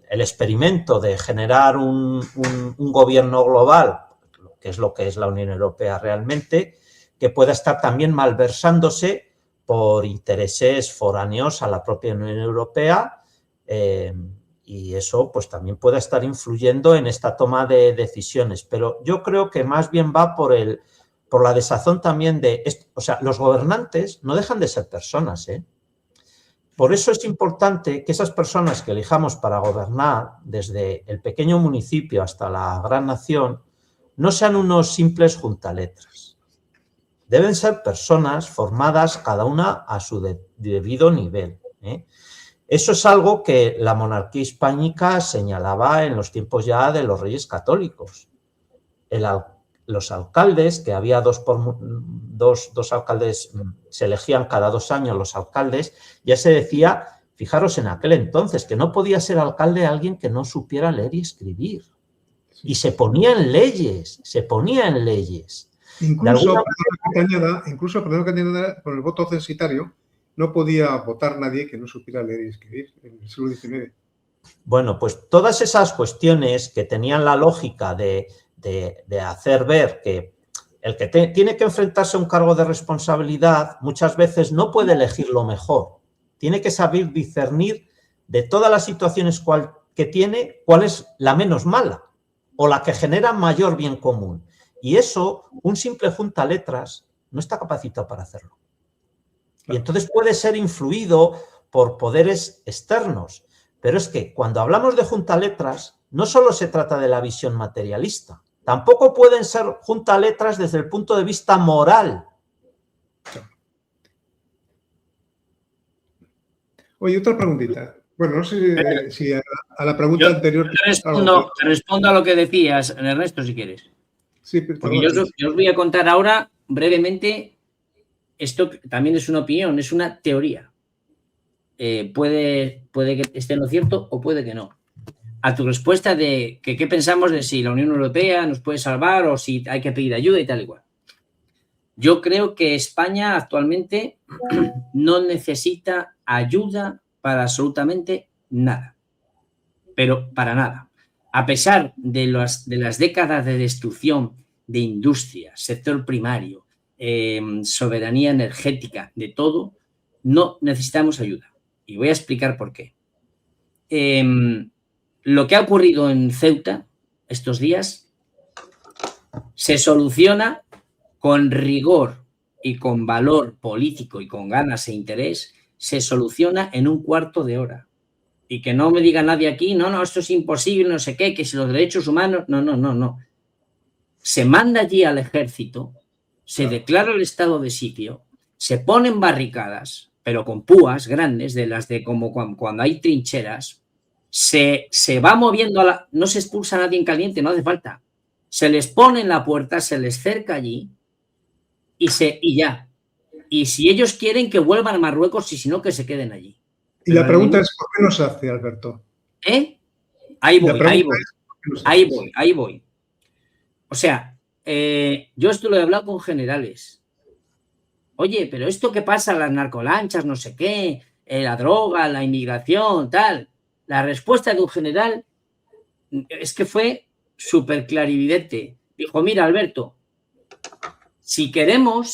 experimento de generar un gobierno global, que es lo que es la Unión Europea realmente, que pueda estar también malversándose por intereses foráneos a la propia Unión Europea, y eso pues también puede estar influyendo en esta toma de decisiones. Pero yo creo que más bien va por la desazón también de esto. O sea, los gobernantes no dejan de ser personas, ¿eh? Por eso es importante que esas personas que elijamos para gobernar, desde el pequeño municipio hasta la gran nación, no sean unos simples juntaletras. Deben ser personas formadas cada una a su debido nivel, ¿eh? Eso es algo que la monarquía hispánica señalaba en los tiempos ya de los reyes católicos. Los alcaldes, que había dos alcaldes, se elegían cada 2 años los alcaldes, ya se decía, fijaros en aquel entonces, que no podía ser alcalde alguien que no supiera leer y escribir. Y se ponía en leyes, Incluso, perdón que te añada, por el voto censitario, no podía votar nadie que no supiera leer y escribir en el siglo XIX. Bueno, pues todas esas cuestiones que tenían la lógica de hacer ver que el que tiene que enfrentarse a un cargo de responsabilidad muchas veces no puede elegir lo mejor. Tiene que saber discernir de todas las situaciones que tiene, cuál es la menos mala o la que genera mayor bien común. Y eso, un simple juntaletras no está capacitado para hacerlo. Y entonces puede ser influido por poderes externos. Pero es que cuando hablamos de juntaletras, no solo se trata de la visión materialista, tampoco pueden ser juntaletras desde el punto de vista moral. Oye, otra preguntita. Bueno, no sé si a la pregunta anterior... Te respondo a lo que decías, Ernesto, si quieres. Sí, porque yo os voy a contar ahora brevemente, esto también es una opinión, es una teoría. Puede que esté en lo cierto o puede que no. A tu respuesta de que qué pensamos de si la Unión Europea nos puede salvar o si hay que pedir ayuda y tal y cual. Yo creo que España actualmente no necesita ayuda para absolutamente nada, pero para nada. A pesar de las décadas de destrucción de industria, sector primario, soberanía energética, de todo, no necesitamos ayuda. Y voy a explicar por qué. Lo que ha ocurrido en Ceuta estos días se soluciona con rigor y con valor político y con ganas e interés, se soluciona en un cuarto de hora. Y que no me diga nadie aquí, no, esto es imposible, no sé qué, que si los derechos humanos, no. Se manda allí al ejército, se declara el estado de sitio, se ponen barricadas, pero con púas grandes, de las de como cuando hay trincheras, se va moviendo, no se expulsa a nadie en caliente, no hace falta. Se les pone en la puerta, se les cerca allí y ya. Y si ellos quieren que vuelvan a Marruecos y si no, que se queden allí. Y la pregunta es, ¿por qué no se hace, Alberto? Ahí voy. O sea, yo esto lo he hablado con generales. Oye, pero esto que pasa, las narcolanchas, no sé qué, la droga, la inmigración, tal. La respuesta de un general es que fue súper clarividente. Dijo, mira, Alberto, si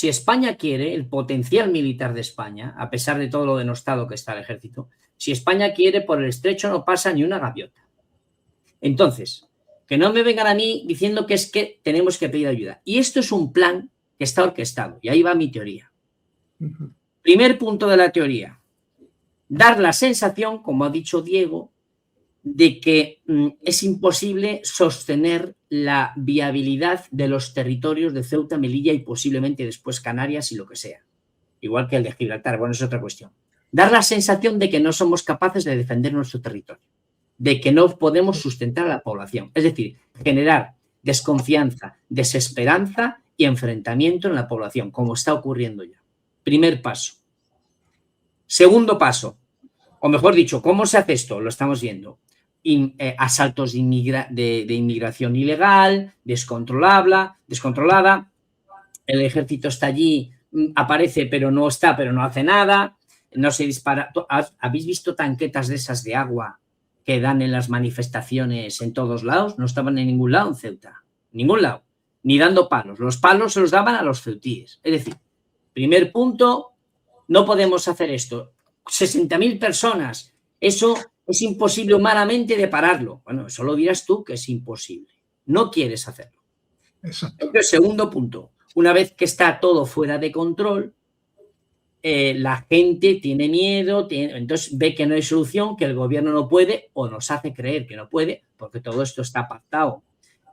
España quiere, el potencial militar de España, a pesar de todo lo denostado que está el ejército, si España quiere, por el estrecho no pasa ni una gaviota. Entonces, que no me vengan a mí diciendo que es que tenemos que pedir ayuda. Y esto es un plan que está orquestado. Y ahí va mi teoría. Primer punto de la teoría. Dar la sensación, como ha dicho Diego, de que es imposible sostener la viabilidad de los territorios de Ceuta, Melilla y posiblemente después Canarias y lo que sea. Igual que el de Gibraltar. Bueno, es otra cuestión. Dar la sensación de que no somos capaces de defender nuestro territorio, de que no podemos sustentar a la población. Es decir, generar desconfianza, desesperanza y enfrentamiento en la población, como está ocurriendo ya. Primer paso. Segundo paso, o mejor dicho, ¿cómo se hace esto? Lo estamos viendo. Asaltos de inmigración ilegal, descontrolada. El ejército está allí, aparece, pero no está, pero no hace nada. No se dispara. ¿Habéis visto tanquetas de esas de agua que dan en las manifestaciones en todos lados? No estaban en ningún lado en Ceuta. Ningún lado. ni dando palos. Los palos se los daban a los ceutíes. Es decir, primer punto, no podemos hacer esto. 60.000 personas, eso es imposible humanamente de pararlo. Bueno, eso lo dirás tú que es imposible. No quieres hacerlo. Exacto. Entonces, segundo punto, una vez que está todo fuera de control, la gente tiene miedo, entonces ve que no hay solución, que el gobierno no puede o nos hace creer que no puede, porque todo esto está pactado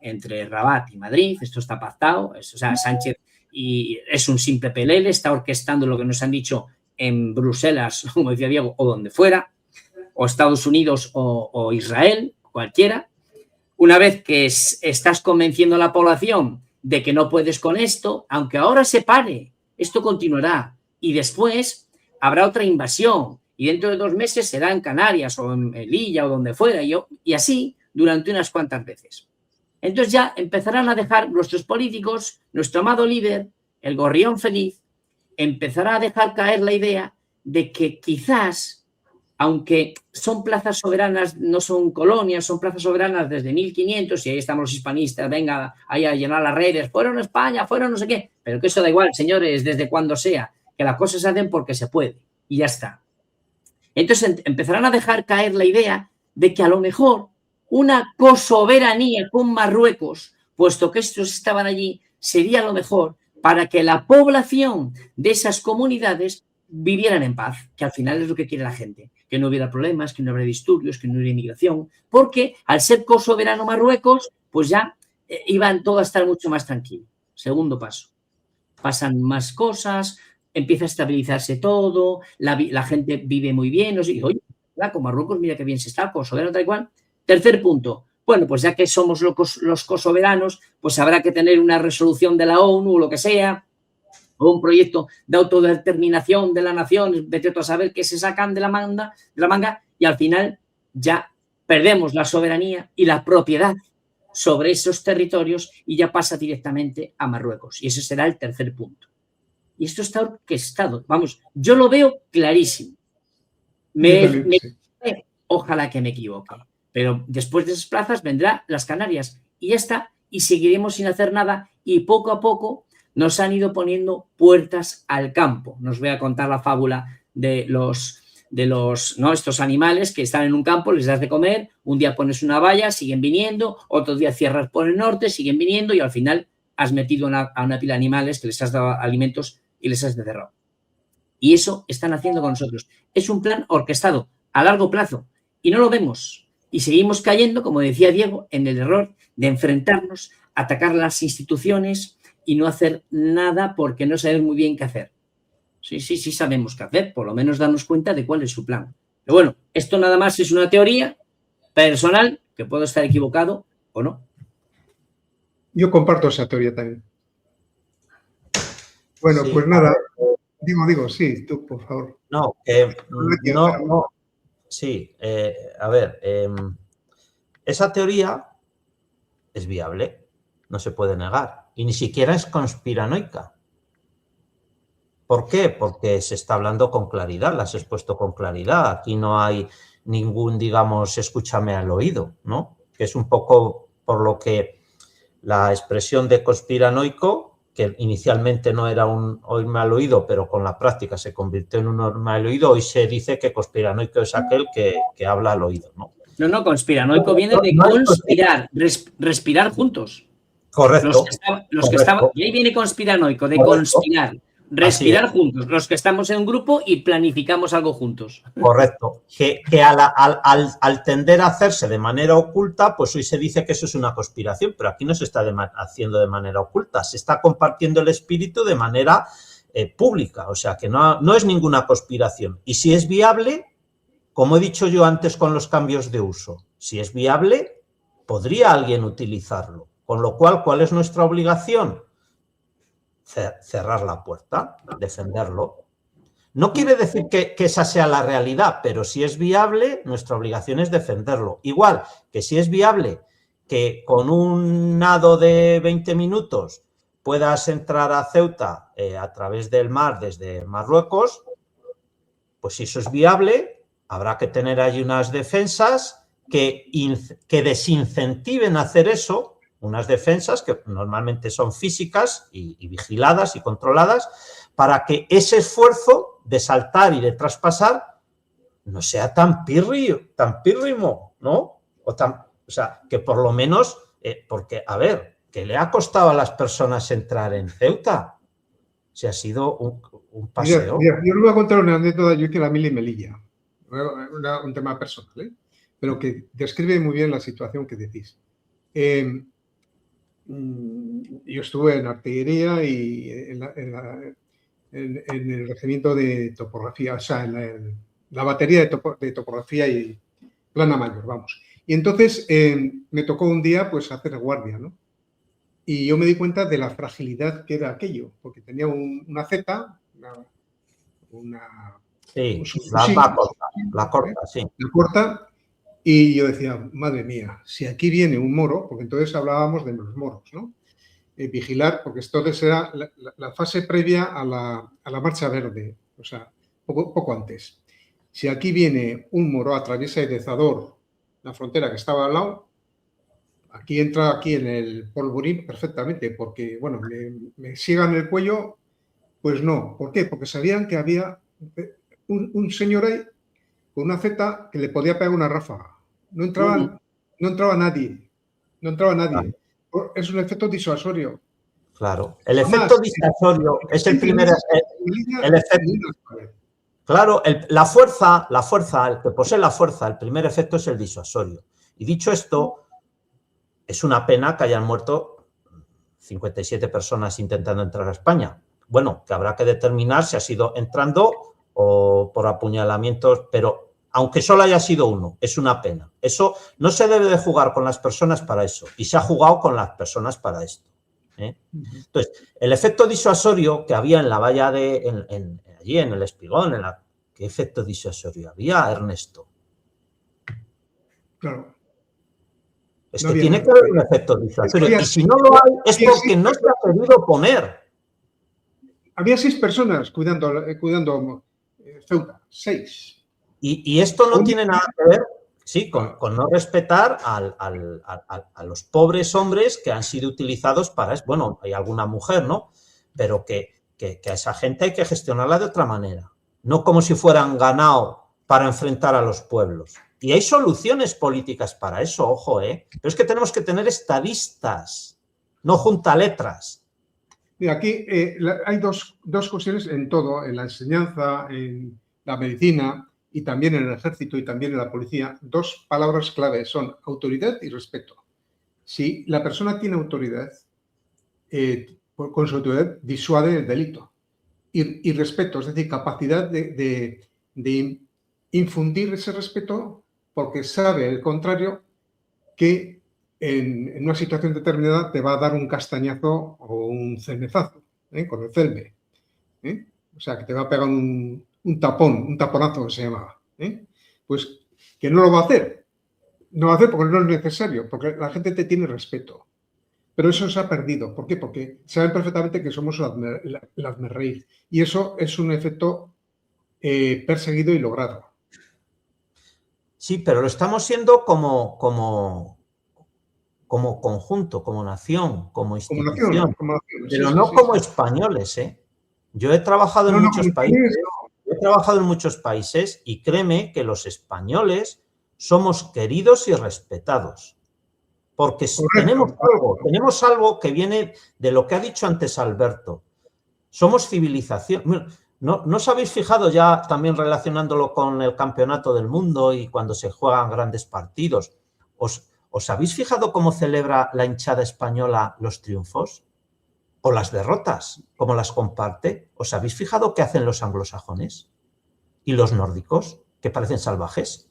entre Rabat y Madrid, esto está pactado, o sea, Sánchez y es un simple pelele, está orquestando lo que nos han dicho en Bruselas, como decía Diego, o donde fuera, o Estados Unidos o Israel, cualquiera. Una vez que estás convenciendo a la población de que no puedes con esto, aunque ahora se pare, esto continuará y después habrá otra invasión y dentro de 2 meses será en Canarias o en Melilla o donde fuera y así durante unas cuantas veces. Entonces ya empezarán a dejar nuestros políticos, nuestro amado líder, el gorrión feliz, empezará a dejar caer la idea de que quizás, aunque son plazas soberanas, no son colonias, son plazas soberanas desde 1500 y ahí estamos los hispanistas, venga, ahí a llenar las redes, fueron a España, fueron no sé qué, pero que eso da igual, señores, desde cuando sea, que las cosas se hacen porque se puede y ya está. Entonces empezarán a dejar caer la idea de que a lo mejor una cosoberanía con Marruecos, puesto que estos estaban allí, sería lo mejor para que la población de esas comunidades vivieran en paz, que al final es lo que quiere la gente, que no hubiera problemas, que no hubiera disturbios, que no hubiera inmigración, porque al ser cosoberano Marruecos, pues ya iban todo a estar mucho más tranquilo. Segundo paso, pasan más cosas, empieza a estabilizarse todo, la gente vive muy bien, no sé, oye, con Marruecos mira qué bien se está, cosoberano tal y cual. Tercer punto, bueno, pues ya que somos los cosoberanos, pues habrá que tener una resolución de la ONU o lo que sea, o un proyecto de autodeterminación de la nación, vete a saber qué se sacan de la manga y al final ya perdemos la soberanía y la propiedad sobre esos territorios y ya pasa directamente a Marruecos. Y ese será el tercer punto. Y esto está orquestado. Vamos, yo lo veo clarísimo. Ojalá que me equivoque. Pero después de esas plazas vendrá las Canarias y ya está. Y seguiremos sin hacer nada y poco a poco nos han ido poniendo puertas al campo. Nos voy a contar la fábula de estos animales que están en un campo, les das de comer, un día pones una valla, siguen viniendo, otro día cierras por el norte, siguen viniendo y al final has metido a una pila de animales que les has dado alimentos y les has encerrado. Y eso están haciendo con nosotros. Es un plan orquestado a largo plazo y no lo vemos. Y seguimos cayendo, como decía Diego, en el error de enfrentarnos, atacar las instituciones y no hacer nada porque no sabemos muy bien qué hacer. Sí sabemos qué hacer, por lo menos darnos cuenta de cuál es su plan. Pero bueno, esto nada más es una teoría personal, que puedo estar equivocado o no. Yo comparto esa teoría también. Bueno, sí, pues nada, digo, sí, tú, por favor. No, sí, a ver, esa teoría es viable, no se puede negar, y ni siquiera es conspiranoica. ¿Por qué? Porque se está hablando con claridad, la has expuesto con claridad. Aquí no hay ningún, digamos, escúchame al oído, ¿no? Que es un poco por lo que la expresión de conspiranoico, que inicialmente no era un oírme al oído, pero con la práctica se convirtió en un oírme al oído, hoy se dice que conspiranoico es aquel que habla al oído, ¿no? No, conspiranoico viene de conspirar, respirar juntos. Correcto. Y ahí viene conspiranoico, de conspirar. Respirar juntos, los que estamos en un grupo y planificamos algo juntos. Correcto. Que al tender a hacerse de manera oculta, pues hoy se dice que eso es una conspiración, pero aquí no se está haciendo de manera oculta, se está compartiendo el espíritu de manera pública, o sea que no es ninguna conspiración. Y si es viable, como he dicho yo antes con los cambios de uso, si es viable, podría alguien utilizarlo. Con lo cual, ¿cuál es nuestra obligación? Cerrar la puerta, defenderlo. No quiere decir que esa sea la realidad, pero si es viable, nuestra obligación es defenderlo. Igual que si es viable que con un nado de 20 minutos puedas entrar a Ceuta a través del mar desde Marruecos, pues si eso es viable, habrá que tener allí unas defensas que desincentiven hacer eso, unas defensas que normalmente son físicas y vigiladas y controladas para que ese esfuerzo de saltar y de traspasar no sea tan pírrimo, ¿no? O sea, que por lo menos, porque, a ver, ¿qué le ha costado a las personas entrar en Ceuta? Si ha sido un paseo. Mira, yo le voy a contar una anécdota. Yo hice la mili en Melilla, un tema personal, pero que describe muy bien la situación que decís. Yo estuve en artillería y en el regimiento de topografía, o sea, en la batería de topografía y plana mayor, vamos. Y entonces me tocó un día pues hacer guardia, ¿no? Y yo me di cuenta de la fragilidad que era aquello, porque tenía una Z, Sí, la corta, sí. La corta, y yo decía, madre mía, si aquí viene un moro, porque entonces hablábamos de los moros, ¿no? Vigilar, porque entonces era la fase previa a la marcha verde, o sea, poco antes. Si aquí viene un moro, atraviesa el Dezador, la frontera que estaba al lado, aquí entra aquí en el polvorín perfectamente, porque, bueno, me sigan el cuello, pues no. ¿Por qué? Porque sabían que había un señor ahí con una Z que le podía pegar una ráfaga. No entraba nadie. No entraba nadie. Es un efecto disuasorio. Claro, el efecto disuasorio es el primer efecto. Claro, la fuerza, el que posee la fuerza, el primer efecto es el disuasorio. Y dicho esto, es una pena que hayan muerto 57 personas intentando entrar a España. Bueno, que habrá que determinar si ha sido entrando o por apuñalamientos, pero aunque solo haya sido uno, es una pena. Eso no se debe de jugar con las personas para eso, y se ha jugado con las personas para esto. Entonces, el efecto disuasorio que había en la valla allí en el Espigón, ¿qué efecto disuasorio había, Ernesto? Claro. Es que tiene que haber un efecto disuasorio. Y si no lo hay, es porque no se ha querido poner. Había 6 personas cuidando Ceuta. 6. Y esto no tiene nada que ver, sí, con no respetar a los pobres hombres que han sido utilizados para eso. Bueno, hay alguna mujer, ¿no? Pero que a esa gente hay que gestionarla de otra manera. No como si fueran ganado para enfrentar a los pueblos. Y hay soluciones políticas para eso, ojo, ¿eh? Pero es que tenemos que tener estadistas, no juntaletras. Mira, aquí hay dos cuestiones en todo, en la enseñanza, en la medicina y también en el ejército y también en la policía. 2 palabras clave son autoridad y respeto. Si la persona tiene autoridad, con su autoridad disuade el delito. Y respeto, es decir, capacidad de infundir ese respeto porque sabe, al contrario, que en una situación determinada te va a dar un castañazo o un cenezazo, con el celme. O sea, que te va a pegar un taponazo que se llamaba. Pues que no lo va a hacer. No lo va a hacer porque no es necesario, porque la gente te tiene respeto. Pero eso se ha perdido. ¿Por qué? Porque saben perfectamente que somos el hazmerreír. Y eso es un efecto perseguido y logrado. Sí, pero lo estamos siendo como conjunto, como nación, como institución, pero no como españoles, ¿eh? Yo he trabajado en muchos países, y créeme que los españoles somos queridos y respetados, porque tenemos algo que viene de lo que ha dicho antes Alberto. Somos civilización. ¿No os habéis fijado, ya también relacionándolo con el campeonato del mundo y cuando se juegan grandes partidos? ¿Os habéis fijado cómo celebra la hinchada española los triunfos? ¿O las derrotas? ¿Cómo las comparte? ¿Os habéis fijado qué hacen los anglosajones? ¿Y los nórdicos? Que parecen salvajes.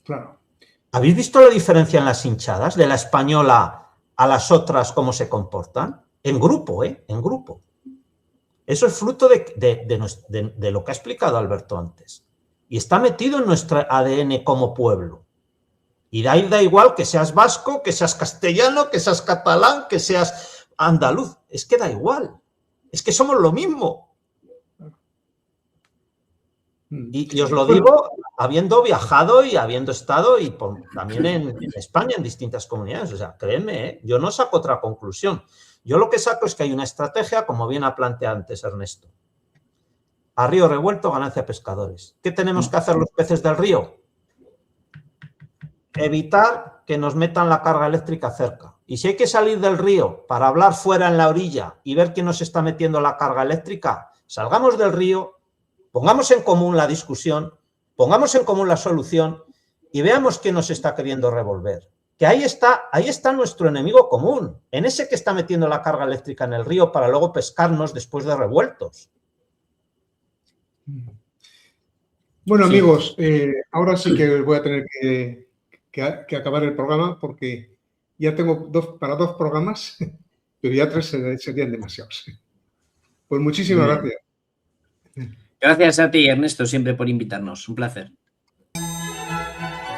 Claro. ¿¿Habéis visto la diferencia en las hinchadas de la española a las otras, cómo se comportan? En grupo, en grupo. Eso es fruto de lo que ha explicado Alberto antes. Y está metido en nuestro ADN como pueblo. Y de ahí da igual que seas vasco, que seas castellano, que seas catalán, que seas andaluz. Es que da igual. Es que somos lo mismo. Y os lo digo habiendo viajado y habiendo estado y también en España, en distintas comunidades. O sea, créeme, yo no saco otra conclusión. Yo lo que saco es que hay una estrategia, como bien ha planteado antes Ernesto. A río revuelto, ganancia pescadores. ¿Qué tenemos que hacer los peces del río? Evitar que nos metan la carga eléctrica cerca. Y si hay que salir del río para hablar fuera en la orilla y ver quién nos está metiendo la carga eléctrica, salgamos del río, pongamos en común la discusión, pongamos en común la solución y veamos quién nos está queriendo revolver. Que ahí está nuestro enemigo común, en ese que está metiendo la carga eléctrica en el río para luego pescarnos después de revueltos. Bueno, amigos, ahora sí que voy a tener que acabar el programa porque ya tengo para 2 programas, pero ya 3 serían demasiados. Pues muchísimas gracias. Gracias a ti, Ernesto, siempre por invitarnos. Un placer.